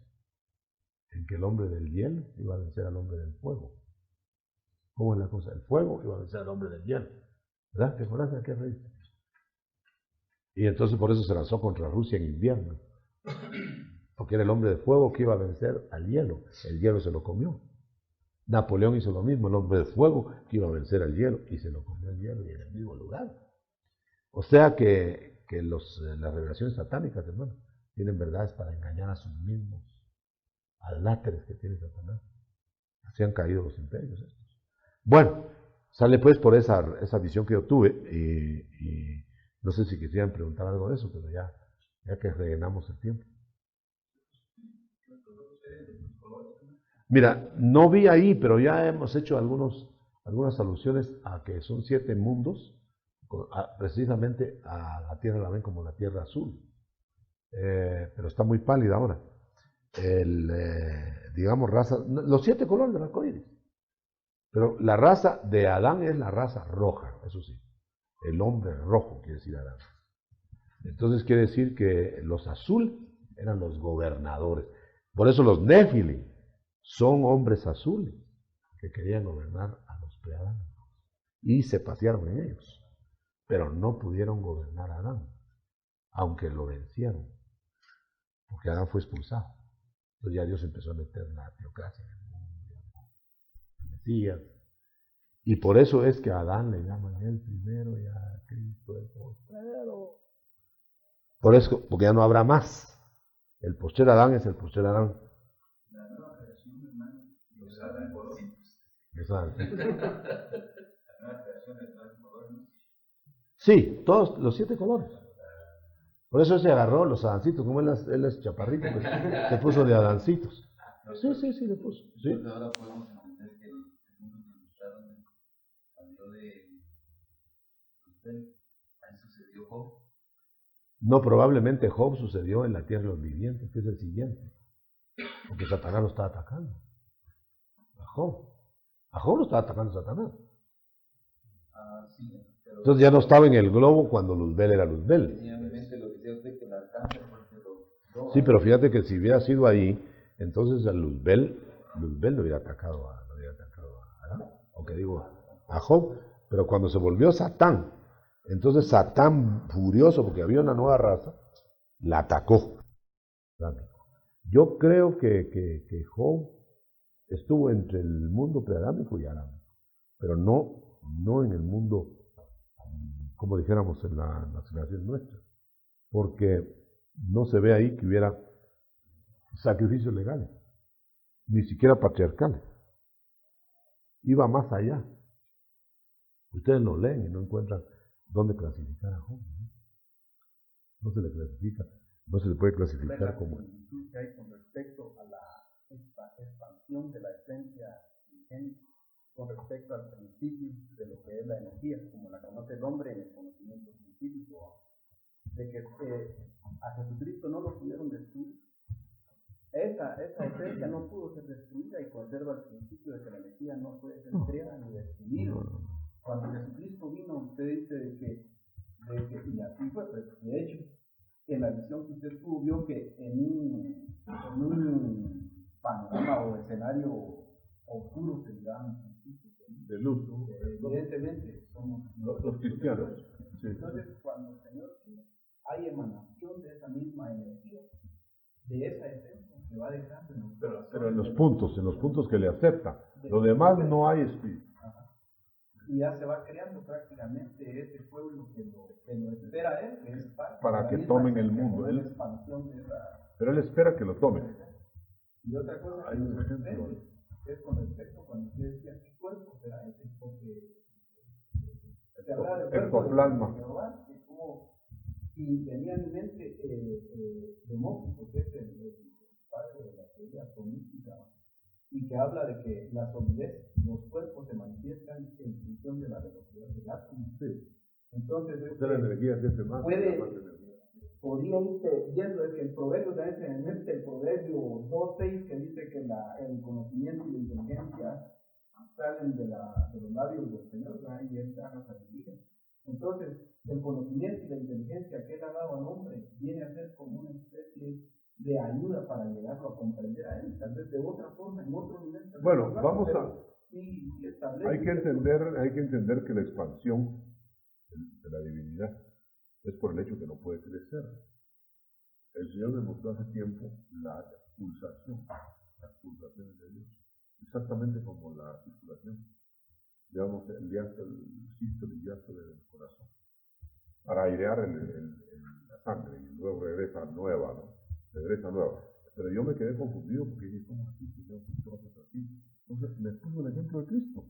En que el hombre del hielo iba a vencer al hombre del fuego. ¿Cómo es la cosa? El fuego iba a vencer al hombre del hielo. ¿Verdad? ¿Te acuerdas de qué rey? Y entonces por eso se lanzó contra Rusia en invierno. Porque era el hombre de fuego que iba a vencer al hielo. El hielo se lo comió. Napoleón hizo lo mismo, el hombre de fuego que iba a vencer al hielo y se lo comió el hielo y en el mismo lugar. O sea que las revelaciones satánicas, hermano, tienen verdades para engañar a sus mismos aláteres que tiene Satanás. Así han caído los imperios estos. Bueno, sale pues por esa visión que yo tuve y no sé si quisieran preguntar algo de eso, pero ya que rellenamos el tiempo. Mira, no vi ahí, pero ya hemos hecho algunas alusiones a que son 7 mundos, precisamente a la tierra la ven como la tierra azul, pero está muy pálida ahora. Digamos raza, los 7 colores del arco iris. Pero la raza de Adán es la raza roja, eso sí. El hombre rojo quiere decir Adán. Entonces quiere decir que los azul eran los gobernadores. Por eso los Néfilim son hombres azules que querían gobernar a los preadámicos. Y se pasearon en ellos. Pero no pudieron gobernar a Adán, aunque lo vencieron. Porque Adán fue expulsado. Entonces ya Dios empezó a meter la teocracia en el mundo, el Mesías. Y por eso es que a Adán le llaman el primero y a Cristo el postrero. Por eso, porque ya no habrá más. El postrer Adán es el postrer Adán. La nueva creación, hermano, los adancitos. Los adancitos. La nueva creación de los colores. Sí, todos los 7 colores. Por eso se agarró los adancitos, como él es chaparrito, pues, se puso de adancitos. Sí, le puso. Sí. Entonces ahora podemos entender que el mundo que mostraron salió de usted, ahí sucedió Job. No, probablemente Job sucedió en la tierra de los vivientes, que es el siguiente. Porque Satanás lo estaba atacando. A Job lo estaba atacando Satanás. Sí, pero Entonces ya no estaba en el globo cuando Luzbel era Luzbel. sencillamente lo que decía usted que el alcance porque lo Sí, pero fíjate que si hubiera sido ahí, entonces a Luzbel no hubiera atacado a Adán, aunque digo a Job, pero cuando se volvió Satán, entonces Satán, furioso porque había una nueva raza, la atacó. Yo creo que Job estuvo entre el mundo preadámico y adámico, pero no en el mundo, como dijéramos en la generación nuestra, porque no se ve ahí que hubiera sacrificios legales, ni siquiera patriarcales. Iba más allá. Ustedes lo leen y no encuentran dónde clasificar a Job. No se le clasifica, no se le puede clasificar como... que hay con respecto a la expansión de la esencia ingénica, con respecto al principio de lo que es la energía, como la conoce el hombre en el conocimiento científico, de que a Jesucristo no lo pudieron destruir. Esa esencia no pudo ser destruida y conserva el principio de que la energía no puede ser creada ni destruida. Cuando Jesucristo vino, usted dice de que y así fue, pues, de hecho, en la visión que usted tuvo, vio que en un panorama o escenario oscuro se miraban de luz. Evidentemente, somos los cristianos. Sí. Entonces, cuando el Señor vino, hay emanación de esa misma energía, de esa esencia que va dejando en los pero en los puntos que le acepta. Lo demás no hay espíritu. Y ya se va creando prácticamente ese pueblo que lo espera a él, que es parte para de que la tomen misma el mundo. la expansión de esa... Pero él espera que lo tomen. Y otra cosa que nos sorprende es con respecto cuando usted decía qué cuerpo será ese, porque se habla del cuerpo ectoplasma. de Jehová, que como, y tenía en mente Demócrito, que es el padre de la teoría atomística, y que habla de que la solidez, los cuerpos se manifiestan en función de la velocidad del átomo. Sí. Entonces, la energía que se manda, podría irse viendo que el proverbio también se me mete el proverbio 2.6 que dice que el conocimiento y la inteligencia salen de los labios del Señor, ¿verdad? Y él da la sabiduría. Entonces, el conocimiento y la inteligencia que él ha dado al hombre viene a ser como una especie de ayuda para llegarlo a comprender a él, tal vez de otra forma, en otro nivel. Bueno, vamos a... Sí, hay que entender que la expansión de la divinidad es por el hecho que no puede crecer. El Señor demostró hace tiempo las pulsaciones de Dios, exactamente como la circulación, digamos, el sístole y diástole del corazón, para airear la sangre y luego regresa nueva, ¿no? Regresa nueva. Pero yo me quedé confundido porque dije, ¿cómo así? Así. Entonces me puso el ejemplo de Cristo.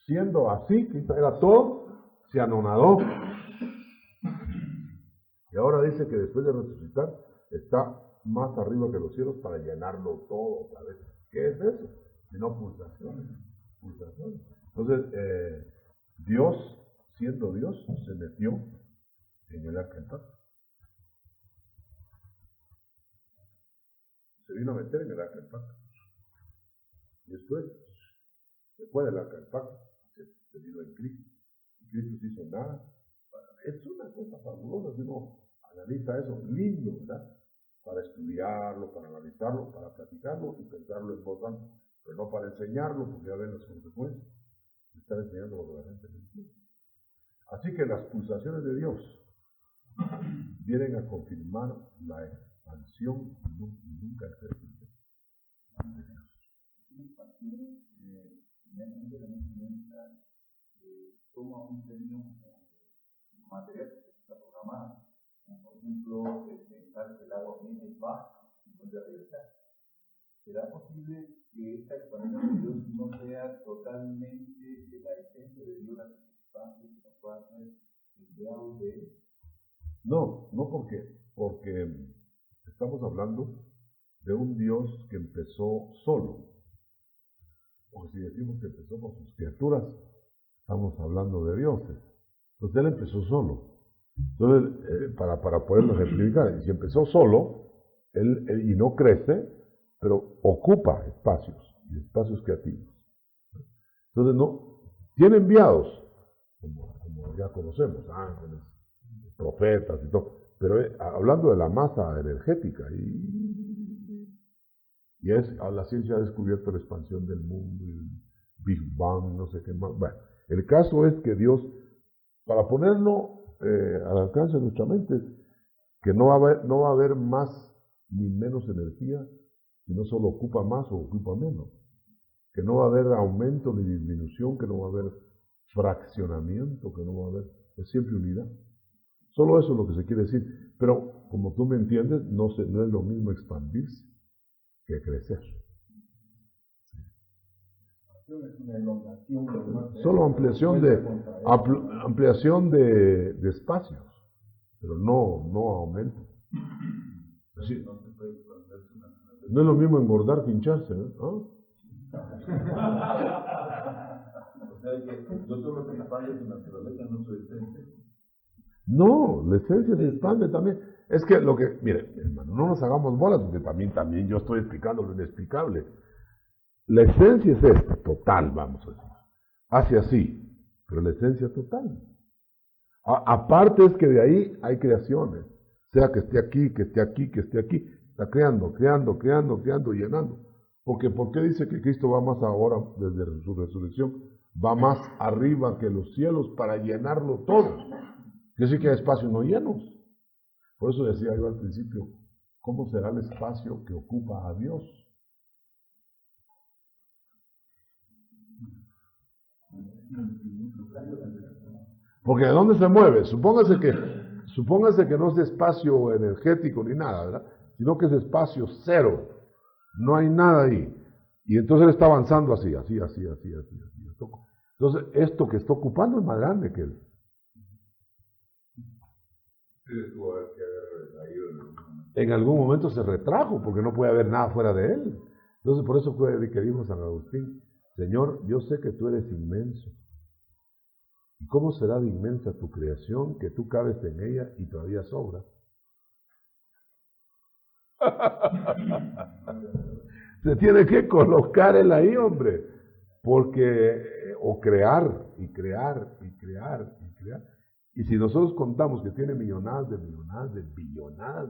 Siendo así, Cristo era todo, se anonadó. Y ahora dice que después de resucitar está más arriba que los cielos para llenarlo todo otra vez. ¿Qué es eso? Sino pulsaciones. Entonces, Dios, siendo Dios, se metió en el arca del pacto. Se vino a meter en el arca del pacto. Y después después del arca del pacto, se vino en Cristo. Y Cristo se hizo nada. Es una cosa fabulosa, si uno analiza eso, lindo, ¿verdad? Para estudiarlo, para analizarlo, para platicarlo y pensarlo en voz alta, pero no para enseñarlo, porque ya ven las consecuencias. Estar enseñando lo que la gente no entiende. Así que las pulsaciones de Dios vienen a confirmar la expansión y nunca el crecimiento de Dios. Toma un término material que está programado, como por ejemplo pensar que el agua viene y baja y vuelve a regresar. ¿Será posible que esta expansión de Dios no sea totalmente de la esencia de Dios, la circunstancia que nos pueda ser empleados de él? No, porque estamos hablando de un Dios que empezó solo. Porque si decimos que empezó con sus criaturas, estamos hablando de dioses. Entonces él empezó solo. Entonces, para poderlo ejemplificar, si empezó solo, él y no crece, pero ocupa espacios, y espacios creativos. Entonces, no, tiene enviados, como ya conocemos, ángeles, profetas y todo, pero hablando de la masa energética, la ciencia ha descubierto la expansión del mundo, el Big Bang, no sé qué más. Bueno, el caso es que Dios, para ponerlo al alcance de nuestra mente, que no va a haber más ni menos energía, sino solo ocupa más o ocupa menos. Que no va a haber aumento ni disminución, que no va a haber fraccionamiento, que no va a haber, es siempre unidad. Solo eso es lo que se quiere decir. Pero, como tú me entiendes, no es lo mismo expandirse que crecer. Solo ampliación de espacios, pero no aumento. Sí. No es lo mismo engordar que hincharse, ¿no? O sea que yo solo se expande su naturaleza, no su esencia. No, la esencia se expande también. Es que mire, hermano, no nos hagamos bolas, porque también yo estoy explicando lo inexplicable. La esencia es esta, total, vamos a decir. Hace así, pero la esencia total. Aparte es que de ahí hay creaciones. Sea que esté aquí, que esté aquí, que esté aquí. Está creando, llenando. Porque ¿por qué dice que Cristo va más ahora, desde su resurrección, va más arriba que los cielos para llenarlo todo? Quiere decir que hay espacios no llenos. Por eso decía yo al principio, ¿cómo será el espacio que ocupa a Dios? Porque ¿de dónde se mueve? Supóngase que no es espacio energético ni nada, ¿verdad? Sino que es espacio cero. No hay nada ahí. Y entonces él está avanzando así. Entonces, esto que está ocupando es más grande que él. En algún momento se retrajo, porque no puede haber nada fuera de él. Entonces, por eso fue que dijo San Agustín, Señor, yo sé que tú eres inmenso. ¿Y cómo será de inmensa tu creación que tú cabes en ella y todavía sobra? Se tiene que colocar él ahí, hombre, porque o crear. Y si nosotros contamos que tiene millonadas de billonadas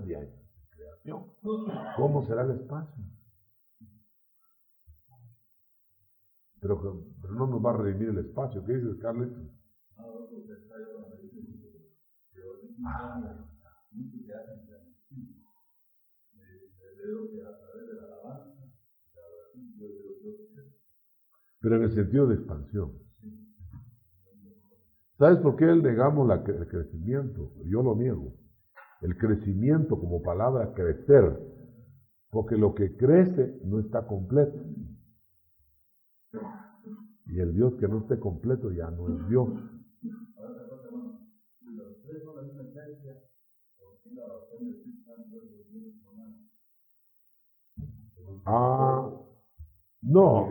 de años de creación, ¿cómo será el espacio? Pero no nos va a redimir el espacio. ¿Qué dices, Carlitos? Pero en el sentido de expansión. ¿Sabes por qué negamos el crecimiento? Yo lo niego. El crecimiento como palabra crecer, porque lo que crece no está completo. Y el Dios que no esté completo ya no es Dios. No.